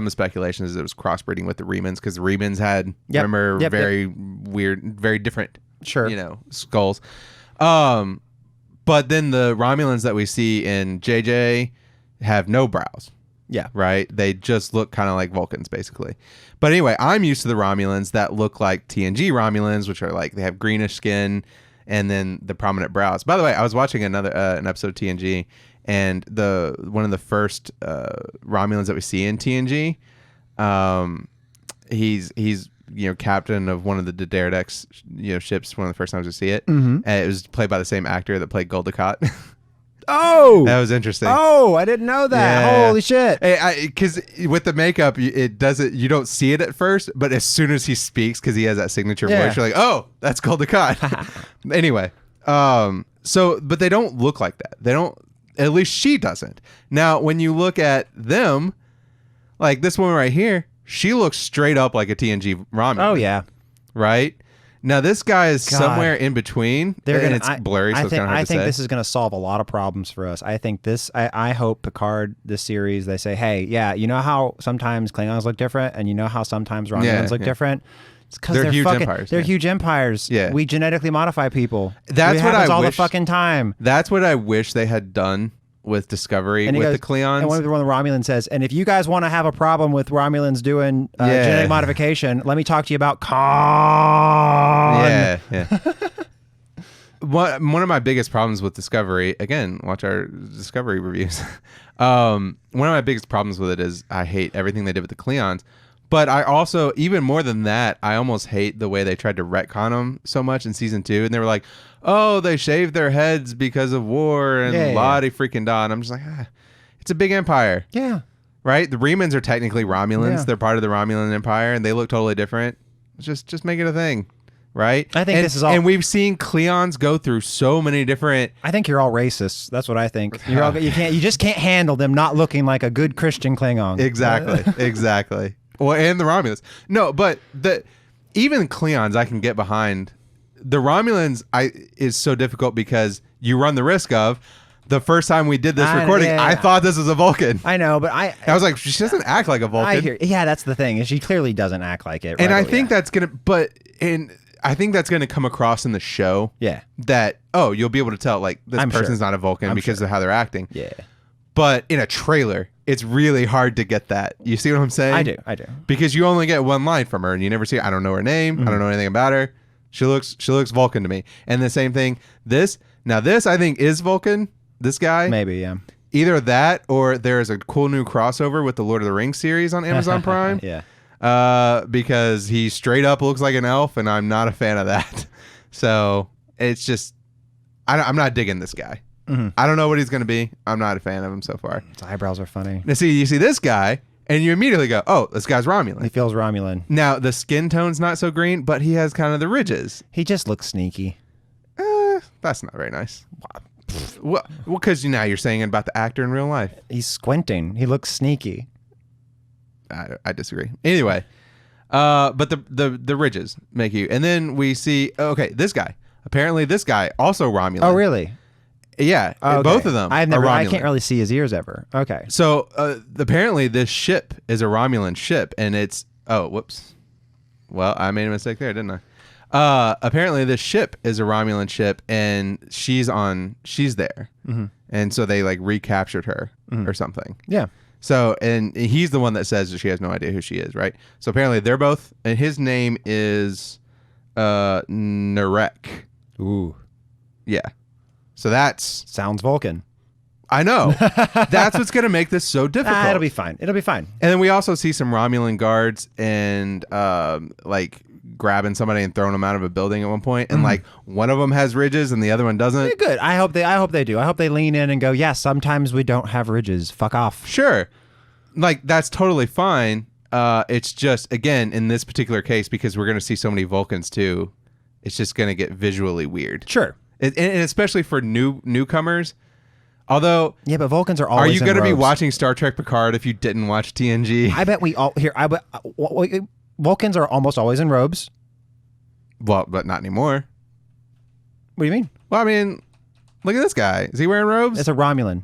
of the speculation is it was crossbreeding with the Remans because the Remans had, very weird, very different, skulls. But then the Romulans that we see in JJ have no brows. Yeah. Right? They just look kind of like Vulcans, basically. But anyway, I'm used to the Romulans that look like TNG Romulans, which are like, they have greenish skin and then the prominent brows. By the way, I was watching an episode of TNG, and one of the first Romulans that we see in TNG, he's captain of one of the Dahj ships. One of the first times we see it, and it was played by the same actor that played Gul Dukat. Oh, that was interesting. Oh, I didn't know that. Yeah. Holy shit! Because with the makeup, it doesn't. You don't see it at first, but as soon as he speaks, because he has that signature voice, you're like, oh, that's Gul Dukat. Anyway, but they don't look like that. They don't. At least she doesn't. Now, when you look at them, like this woman right here, she looks straight up like a TNG Romulan. Oh yeah, right. Now this guy is somewhere in between. It's blurry, so it's kind of hard to say. I think this is going to solve a lot of problems for us. I think this. I hope Picard, this series, they say, hey, yeah, you know how sometimes Klingons look different, and you know how sometimes Romulans look different. It's because they're huge fucking empires. They're huge empires. Yeah. We genetically modify people. That's what I all wish, the fucking time. That's what I wish they had done with Discovery with the Klingons. And one of the Romulans says, and if you guys want to have a problem with Romulans doing genetic modification, let me talk to you about Khan. Yeah. One of my biggest problems with Discovery, again, watch our Discovery reviews. One of my biggest problems with it is I hate everything they did with the Klingons. But I also, even more than that, I almost hate the way they tried to retcon them so much in season 2. And they were like, oh, they shaved their heads because of war and la-di freaking da. And I'm just like, it's a big empire. Yeah. Right? The Remans are technically Romulans. Yeah. They're part of the Romulan Empire, and they look totally different. Just make it a thing. Right? I think this is all... And we've seen Klingons go through so many different... I think you're all racist. That's what I think. You just can't handle them not looking like a good Christian Klingon. Exactly. Well, and the Romulans. No, but even Klingons I can get behind. The Romulans is so difficult because you run the risk of the first time we did this recording, I thought this was a Vulcan. I know, but I was like, she doesn't act like a Vulcan. Yeah, that's the thing. She clearly doesn't act like it. And I think that's going to, I think that's going to come across in the show. Yeah. That, you'll be able to tell, like, this person's not a Vulcan because of how they're acting. Yeah. But in a trailer, it's really hard to get that. You see what I'm saying? I do. Because you only get one line from her, and you never see. I don't know her name. I don't know anything about her. She looks Vulcan to me. And the same thing. This I think is Vulcan. This guy, maybe, yeah. Either that, or there is a cool new crossover with the Lord of the Rings series on Amazon Prime. Yeah. Because he straight up looks like an elf, and I'm not a fan of that. So it's just, I'm not digging this guy. Mm-hmm. I don't know what he's going to be. I'm not a fan of him so far. His eyebrows are funny. Now, you see this guy, and you immediately go, oh, this guy's Romulan. He feels Romulan. Now, the skin tone's not so green, but he has kind of the ridges. He just looks sneaky. That's not very nice. Well, because now you're saying about the actor in real life. He's squinting. He looks sneaky. I disagree. Anyway, but the ridges make you. And then we see, this guy. Apparently, this guy also Romulan. Oh, really? Yeah, both of them. I can't really see his ears ever. Okay. So apparently this ship is a Romulan ship, and it's whoops. Well, I made a mistake there, didn't I? Apparently this ship is a Romulan ship, and she's there, and so they like recaptured her or something. Yeah. So and he's the one that says that she has no idea who she is, right? So apparently they're both, and his name is Narek. Ooh. Yeah. So sounds Vulcan. I know. That's what's going to make this so difficult. It'll be fine. And then we also see some Romulan guards and like grabbing somebody and throwing them out of a building at one point. And like one of them has ridges and the other one doesn't. Yeah, good. I hope they do. I hope they lean in and go, yeah, sometimes we don't have ridges. Fuck off. Sure. Like that's totally fine. It's just, again, in this particular case, because we're going to see so many Vulcans too, it's just going to get visually weird. Sure. And especially for newcomers. Although, yeah, but Vulcans are always. Are you going to be watching Star Trek Picard if you didn't watch TNG? I bet we all here. I bet Vulcans are almost always in robes. Well, but not anymore. What do you mean? Well, I mean, look at this guy. Is he wearing robes? It's a Romulan.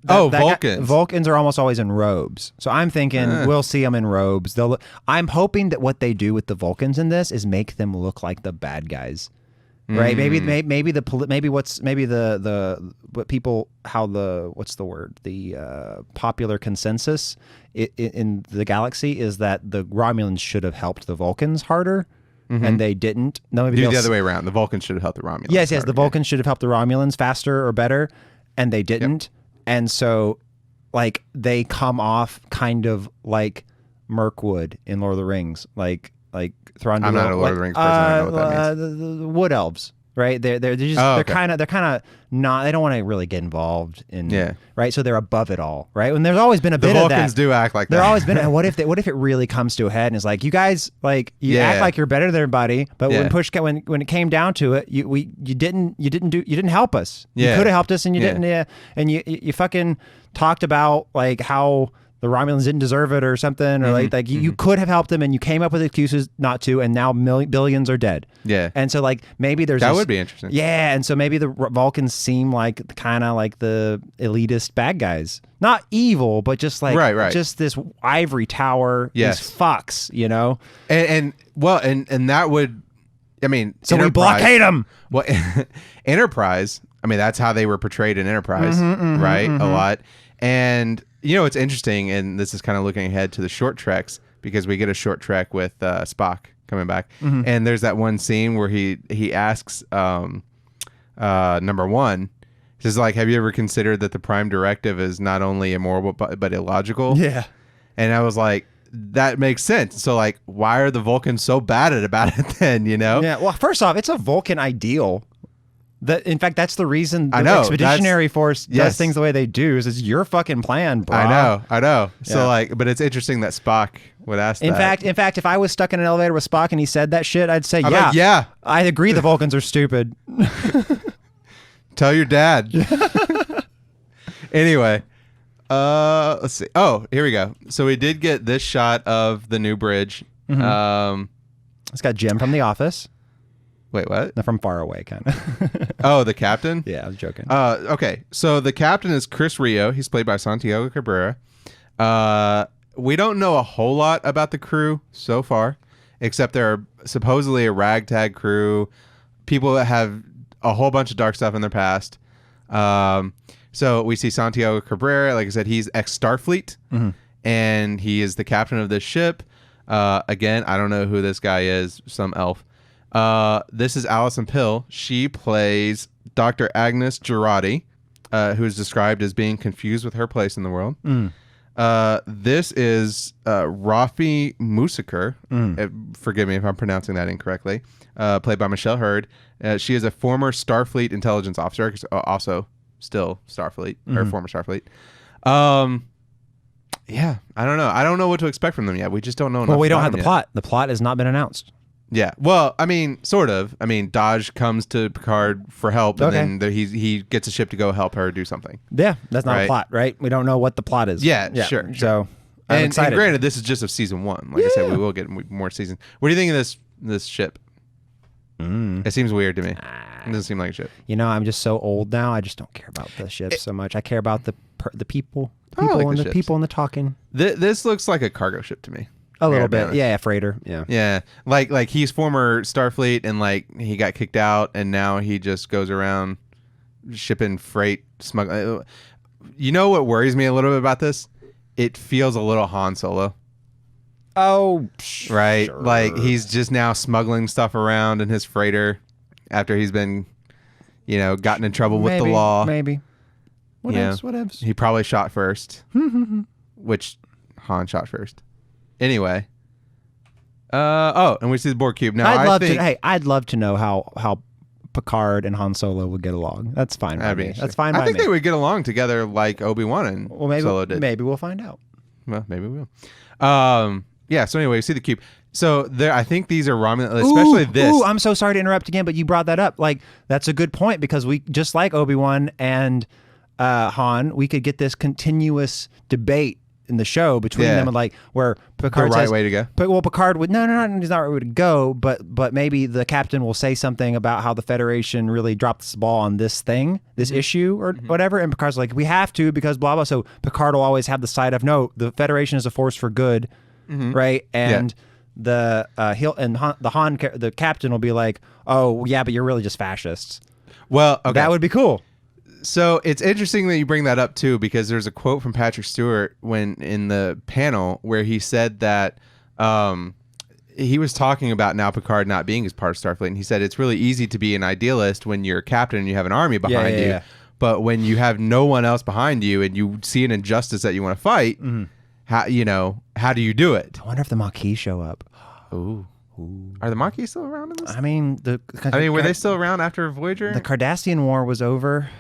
Vulcans. Vulcans are almost always in robes. So I'm thinking we'll see them in robes. I'm hoping that what they do with the Vulcans in this is make them look like the bad guys. Right? Maybe the popular consensus in the galaxy is that the Romulans should have helped the Vulcans harder. And they didn't. No, maybe the other way around. The Vulcans should have helped the Romulans. Yes. The Vulcans should have helped the Romulans faster or better, and they didn't. Yep. And so, like, they come off kind of like Mirkwood in Lord of the Rings, like Thrawn. I'm not a Lord of the Rings person. I don't know what that means. The wood elves, right? They're just they're kind of not. They don't want to really get involved in. Yeah. Right. So they're above it all, right? And there's always been a bit of that. The Vulcans do act like that. There's always been. What if it really comes to a head and it's like, you guys, like, you act like you're better than everybody, but when it came down to it, you didn't help us. You could have helped us, and you didn't. Yeah. And you fucking talked about like how the Romulans didn't deserve it or something, or you could have helped them, and you came up with excuses not to, and now billions are dead. Yeah. And so, like, maybe there's that would be interesting. Yeah, and so maybe the Vulcans seem like kind of like the elitist bad guys, not evil, but just like just this ivory tower, these fucks, you know. And that would, I mean, so we blockade them. Well, Enterprise. I mean, that's how they were portrayed in Enterprise, right? A lot. And you know, it's interesting, and this is kind of looking ahead to the short treks, because we get a short trek with Spock coming back, and there's that one scene where he asks number one, he says, like, have you ever considered that the Prime Directive is not only immoral but illogical? Yeah. And I was like, that makes sense. So, like, why are the Vulcans so bad about it then, you know? Yeah, well, first off, it's a Vulcan ideal. In fact, that's the reason the Expeditionary Force does things the way they do. Is your fucking plan, bro? I know. Yeah. So, like, but it's interesting that Spock would ask that. In fact, if I was stuck in an elevator with Spock and he said that shit, I'd say, yeah, I agree. The Vulcans are stupid. Tell your dad. Anyway, let's see. Oh, here we go. So we did get this shot of the new bridge. It's got Jim from The Office. Wait, what? They're from far away, kind of. Oh, the captain? Yeah, I was joking. Okay, so the captain is Chris Rio. He's played by Santiago Cabrera. We don't know a whole lot about the crew so far, except they're supposedly a ragtag crew, people that have a whole bunch of dark stuff in their past. So we see Santiago Cabrera. Like I said, he's ex-Starfleet, and he is the captain of this ship. Again, I don't know who this guy is, some elf. This is Alison Pill. She plays Dr. Agnes Girardi, who is described as being confused with her place in the world. This is Rafi Musiker. Forgive me if I'm pronouncing that incorrectly. Played by Michelle Hurd. She is a former Starfleet intelligence officer, also still Starfleet, or former Starfleet. Yeah, I don't know. I don't know what to expect from them yet. We just don't know enough. Well, we don't have the plot. The plot has not been announced. Yeah, well, I mean, sort of. I mean, Dahj comes to Picard for help, and then he gets a ship to go help her do something. Yeah, that's not a plot, right? We don't know what the plot is. Yeah. Sure. So, I'm excited. And granted, this is just of season 1. Like I said, we will get more seasons. What do you think of this ship? It seems weird to me. It doesn't seem like a ship. You know, I'm just so old now. I just don't care about the ship so much. I care about the people, people and the talking. This looks like a cargo ship to me. A little bit, yeah, freighter, yeah. Yeah, like he's former Starfleet, and like he got kicked out, and now he just goes around shipping freight, smuggling. You know what worries me a little bit about this? It feels a little Han Solo. Oh, right. Sure. Like he's just now smuggling stuff around in his freighter after he's been, gotten in trouble with the law. Maybe. Whatevs. He probably shot first, which Han shot first. Anyway, and we see the Borg cube. Now, I'd love to know how Picard and Han Solo would get along. That's fine by me. That's fine by me. I think they would get along together like Obi-Wan and Solo did. Maybe we'll find out. Well, maybe we will. Yeah. So anyway, we see the cube. So there, I think these are Romulans, especially this. Ooh, I'm so sorry to interrupt again, but you brought that up. Like, that's a good point because we, just like Obi-Wan and Han, we could get this continuous debate in the show between them, and like where Picard the right says, way to go. Well, Picard would no, he's not right way to go. But maybe the captain will say something about how the Federation really dropped the ball on this thing, this issue or whatever, and Picard's like, we have to because blah blah. So Picard will always have the side of no, the Federation is a force for good, right? And the the captain will be like, oh yeah, but you're really just fascists. Well, okay. That would be cool. So it's interesting that you bring that up too, because there's a quote from Patrick Stewart when in the panel where he said that he was talking about now Picard not being as part of Starfleet, and he said it's really easy to be an idealist when you're a captain and you have an army behind you, but when you have no one else behind you and you see an injustice that you want to fight, how do you do it? I wonder if the Maquis show up. Ooh. Are the Maquis still around in this? I mean, were they still around after Voyager? The Cardassian War was over.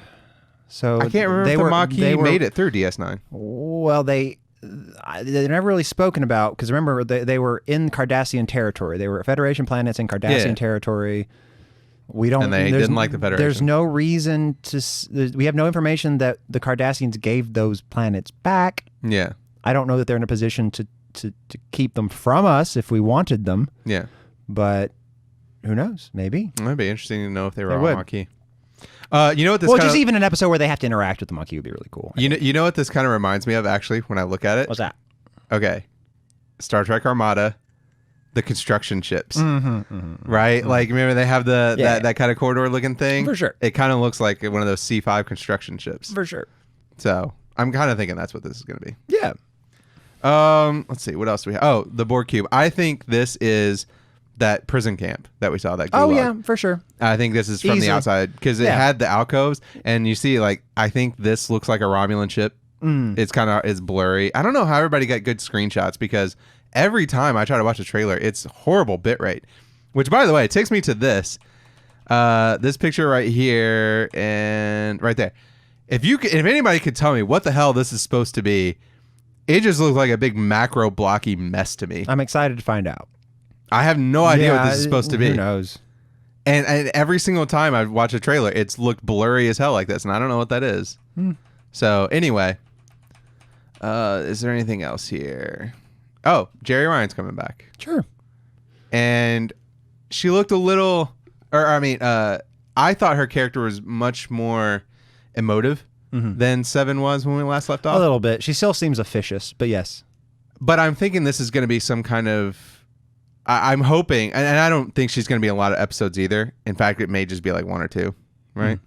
So I can't remember if the Maquis made it through DS9. Well, they're never really spoken about because remember they were in Cardassian territory. They were Federation planets in Cardassian territory. We don't. And they didn't like the Federation. There's no reason to. We have no information that the Cardassians gave those planets back. Yeah. I don't know that they're in a position to keep them from us if we wanted them. Yeah. But who knows? Maybe. It would be interesting to know if they were all Maquis. You know what this? Well, just even an episode where they have to interact with the Maquis would be really cool. You know what this kind of reminds me of actually when I look at it. What's that? Okay, Star Trek Armada, the construction ships, right? Like remember they have that kind of corridor looking thing. For sure, it kind of looks like one of those C5 construction ships. For sure. So I'm kind of thinking that's what this is going to be. Yeah. Let's see what else do we have. Oh, the Borg cube. I think this is that prison camp that we saw. That gulag. Oh yeah, for sure. I think this is from the outside because it had the alcoves, and you see, like, I think this looks like a Romulan ship. It's blurry. I don't know how everybody got good screenshots because every time I try to watch a trailer, it's horrible bitrate. Which, by the way, it takes me to this picture right here and right there. If anybody could tell me what the hell this is supposed to be, it just looks like a big macro blocky mess to me. I'm excited to find out. I have no idea what this is supposed to be. Who knows? And every single time I watch a trailer, it's looked blurry as hell like this, and I don't know what that is. So anyway, is there anything else here? Oh, Jerry Ryan's coming back. Sure. And she looked a little, I thought her character was much more emotive than Seven was when we last left off. A little bit. She still seems officious, but yes. But I'm thinking this is going to be some kind of. I'm hoping, and I don't think she's going to be in a lot of episodes either. In fact, it may just be like one or two, right?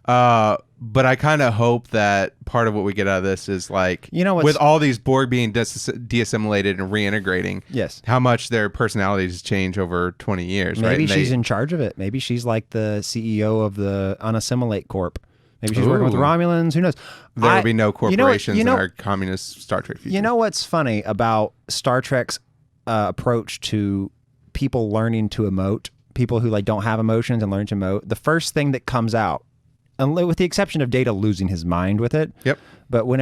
But I kind of hope that part of what we get out of this is like, with all these Borg being de-assimilated and reintegrating, yes, how much their personalities change over 20 years, Maybe right? she's in charge of it. Maybe she's like the CEO of the Unassimilate Corp. Maybe she's working with the Romulans. Who knows? There will be no corporations in our communist Star Trek future. You know what's funny about Star Trek's approach to people learning to emote, people who like don't have emotions and learn to emote? The first thing that comes out, and with the exception of Data losing his mind with it. Yep. But what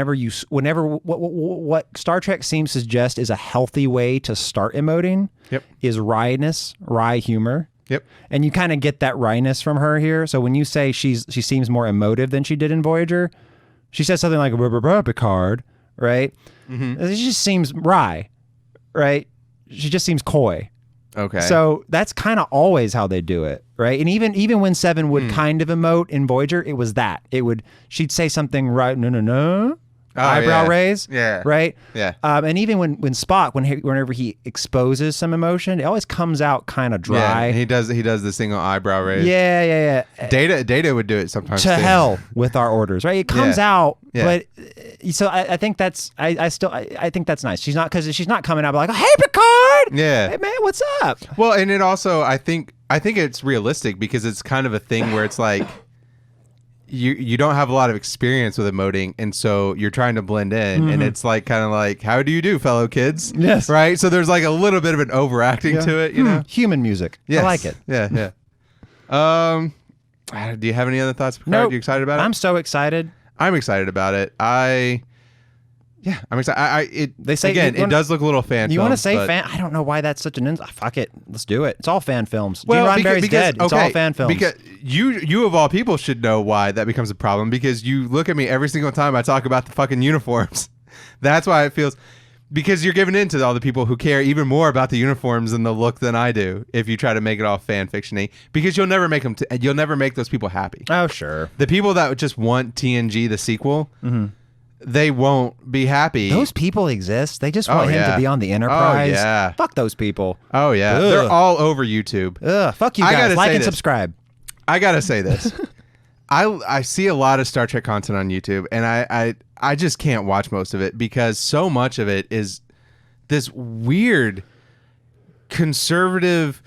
Star Trek seems to suggest is a healthy way to start emoting. Yep. Is wry humor. Yep. And you kind of get that wryness from her here. So when you say she seems more emotive than she did in Voyager, she says something like Picard, right? It just seems wry, right? She just seems coy. Okay. So that's kind of always how they do it, right? And even when Seven would kind of emote in Voyager, it was that. She'd say something right, no. Eyebrow raise, right, and even when Spock, whenever he exposes some emotion, it always comes out kind of dry. Yeah, he does the single eyebrow raise. Yeah. Data would do it sometimes. To hell with our orders, right? It comes out, but so I think that's I think that's nice. She's not coming out like, hey Picard, hey man, what's up? Well, and it also I think it's realistic because it's kind of a thing where it's like. You don't have a lot of experience with emoting, and so you're trying to blend in, and it's like kind of like, how do you do, fellow kids? Yes. Right? So there's like a little bit of an overacting to it, you know? Human music. Yes. I like it. Yeah. Do you have any other thoughts, Picard? Nope. You excited about it? I'm so excited. I'm excited about it. Yeah, I'm excited. They say again, it does look a little fan. You want to say but... fan? I don't know why that's such an. Fuck it, let's do it. It's all fan films. Gene Roddenberry's dead. It's all fan films. Because you of all people should know why that becomes a problem. Because you look at me every single time I talk about the fucking uniforms. That's why it feels. Because you're giving in to all the people who care even more about the uniforms and the look than I do. If you try to make it all fan fiction-y, because you'll never make them. You'll never make those people happy. Oh sure. The people that just want TNG the sequel. Mm-hmm. They won't be happy. Those people exist. They just want him to be on the Enterprise. Oh, yeah. Fuck those people. Oh, yeah. Ugh. They're all over YouTube. Ugh. Fuck you guys. Like and subscribe. I got to say this. I see a lot of Star Trek content on YouTube, and I just can't watch most of it because so much of it is this weird conservative,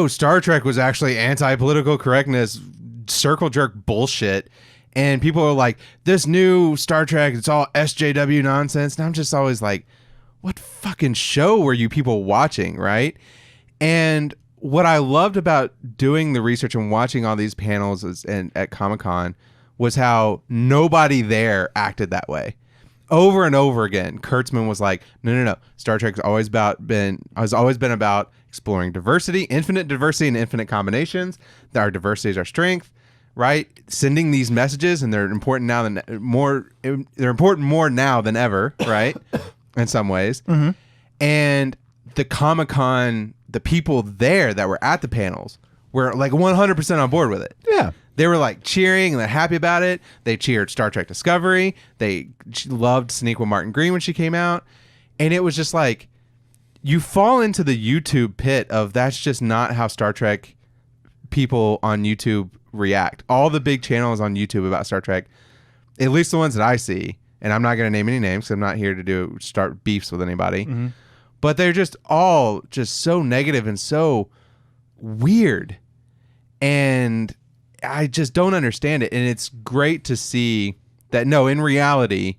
Star Trek was actually anti-political correctness, circle jerk bullshit. And people are like, this new Star Trek, it's all SJW nonsense. And I'm just always like, what fucking show were you people watching, right? And what I loved about doing the research and watching all these panels at Comic-Con was how nobody there acted that way. Over and over again, Kurtzman was like, no. Star Trek has always been about exploring diversity, infinite diversity and infinite combinations. Our diversity is our strength. Right, sending these messages, and they're important now They're important more now than ever, right? In some ways, mm-hmm. And the Comic-Con, the people there that were at the panels were like 100% on board with it. Yeah, they were like cheering and they're happy about it. They cheered Star Trek Discovery. They loved Sneak with Martin Green when she came out, and it was just like you fall into the YouTube pit of that's just not how Star Trek people on YouTube react. All the big channels on YouTube about Star Trek, at least the ones that I see, and I'm not going to name any names because I'm not here to start beefs with anybody, mm-hmm. But they're just all just so negative and so weird, and I just don't understand it. And it's great to see that no, in reality,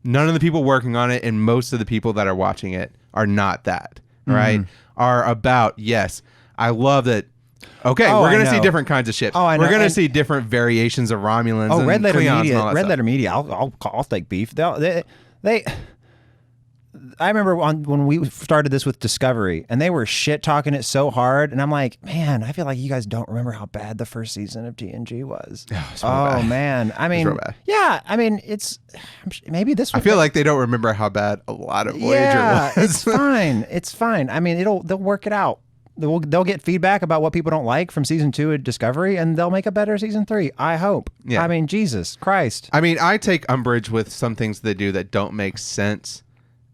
none of the people working on it and most of the people that are watching it are not that, right? Are about, yes, I love that. Okay, we're going to see different kinds of ships. Oh, I know. We're going to see different variations of Romulans. Oh, and Red Letter Klingons Media. And all that Red stuff. Letter Media. I'll take beef. They I remember when we started this with Discovery, and they were shit talking it so hard, and I'm like, man, I feel like you guys don't remember how bad the first season of TNG was. Oh man, I mean, yeah, I mean, it's maybe this. I feel like they don't remember how bad a lot of Voyager was. It's fine. It's fine. I mean, they'll work it out. They'll get feedback about what people don't like from season 2 of Discovery, and they'll make a better season 3. I hope. Yeah. I mean, Jesus Christ. I mean, I take umbrage with some things they do that don't make sense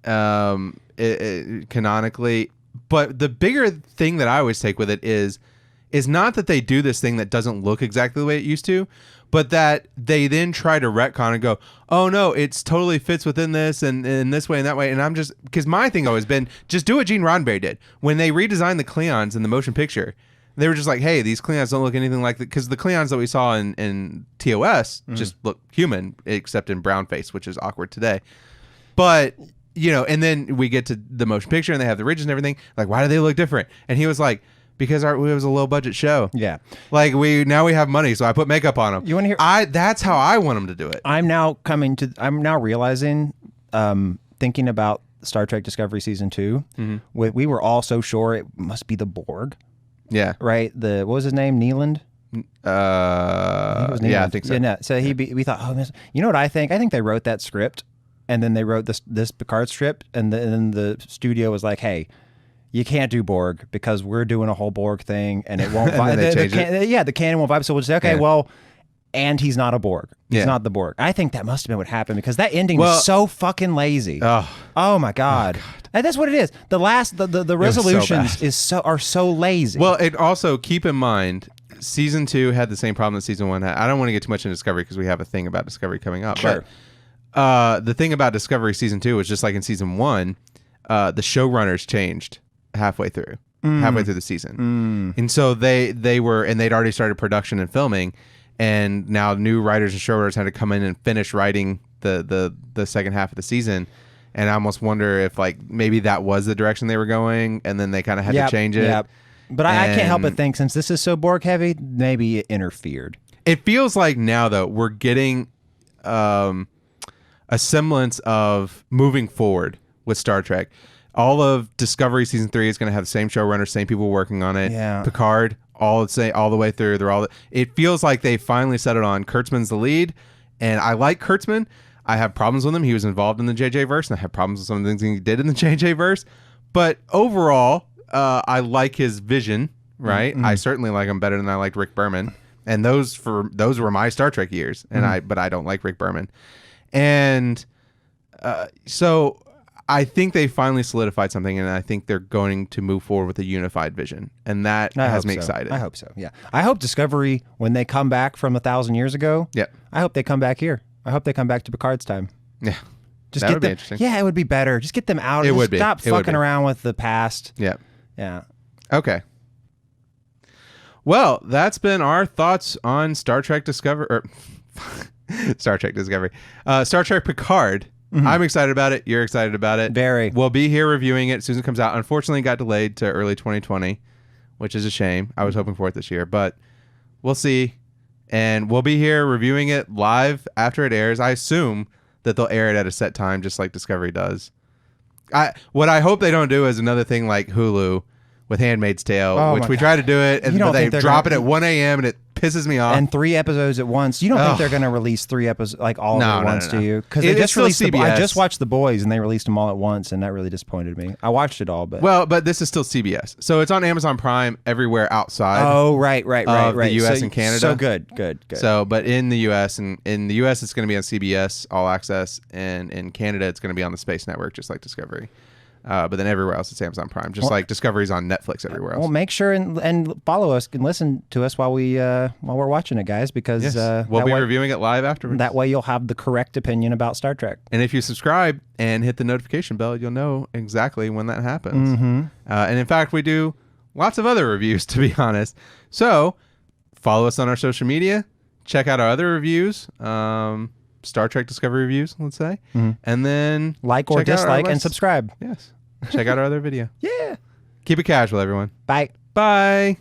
canonically. But the bigger thing that I always take with it is not that they do this thing that doesn't look exactly the way it used to, but that they then try to retcon and go, oh no, it's totally fits within this and in this way and that way. And I'm just, because my thing always been, just do what Gene Roddenberry did. When they redesigned the Klingons in the motion picture, they were just like, hey, these Klingons don't look anything like because the Klingons that we saw in TOS just look human, except in brown face, which is awkward today. But, you know, and then we get to the motion picture and they have the ridges and everything. Like, why do they look different? And he was like, because it was a low budget show. Yeah. Like we have money, so I put makeup on them. You want to hear? That's how I want them to do it. I'm now realizing, thinking about Star Trek Discovery season 2, we were all so sure it must be the Borg. Yeah. Right. What was his name? Neeland. Yeah, I think so. Yeah, no. So we thought, oh, you know what I think? I think they wrote that script, and then they wrote this Picard script, and then the studio was like, hey, you can't do Borg because we're doing a whole Borg thing and it won't vibe. The canon won't vibe. So we'll say, okay, well, and he's not a Borg. He's not the Borg. I think that must have been what happened because that ending was so fucking lazy. Oh my God. And that's what it is. The resolutions are so lazy. Well, it also, keep in mind, season 2 had the same problem that season 1 had. I don't want to get too much into Discovery because we have a thing about Discovery coming up. Sure. But the thing about Discovery season 2 was just like in season 1, the showrunners changed halfway through the season. And so they'd already started production and filming, and now new writers and showrunners had to come in and finish writing the second half of the season. And I almost wonder if like maybe that was the direction they were going, and then they kind of had to change it. Yep. But I can't help but think, since this is so Borg heavy, maybe it interfered. It feels like now though we're getting a semblance of moving forward with Star Trek. All of Discovery season 3 is going to have the same showrunner, same people working on it. Yeah. Picard, all the way through. It feels like they finally settled on Kurtzman's the lead, and I like Kurtzman. I have problems with him. He was involved in the JJ verse, and I have problems with some of the things he did in the JJ verse. But overall, I like his vision. Right, I certainly like him better than I liked Rick Berman, and those were my Star Trek years. And but I don't like Rick Berman, and so I think they finally solidified something, and I think they're going to move forward with a unified vision, and that has me excited. I hope so. Yeah, I hope Discovery, when they come back from 1,000 years ago, I hope they come back here. I hope they come back to Picard's time. Yeah, just that get would them. be interesting. Yeah, it would be better. Just get them out. It would be. Stop fucking around with the past. Yeah. Yeah. Okay. Well, that's been our thoughts on Star Trek Discovery. Star Trek Discovery. Star Trek Picard. I'm excited about it. You're excited about it. Very. We'll be here reviewing it as soon as it comes out. Unfortunately, it got delayed to early 2020, which is a shame. I was hoping for it this year, but we'll see. And we'll be here reviewing it live after it airs. I assume that they'll air it at a set time, just like Discovery does. What I hope they don't do is another thing like Hulu with Handmaid's Tale, which we try to do it, and they drop it at 1 a.m. and it pisses me off. And 3 episodes at once. You don't think they're going to release 3 episodes like all at once, do you? Because they just released CBS. I just watched The Boys, and they released them all at once, and that really disappointed me. I watched it all, but this is still CBS, so it's on Amazon Prime everywhere outside. Oh, right. The U.S. and Canada. So good. So, but in the U.S. and in the U.S. it's going to be on CBS All Access, and in Canada it's going to be on the Space Network, just like Discovery. But then everywhere else it's Amazon Prime, just like Discovery's on Netflix everywhere else. Well, make sure and follow us and listen to us while we're watching it, guys, because we'll be reviewing it live afterwards. That way you'll have the correct opinion about Star Trek. And if you subscribe and hit the notification bell, you'll know exactly when that happens. And in fact, we do lots of other reviews, to be honest. So follow us on our social media. Check out our other reviews. Star Trek Discovery reviews, let's say, and then like or dislike and subscribe. Yes, check out our other video. Yeah, keep it casual, everyone. Bye.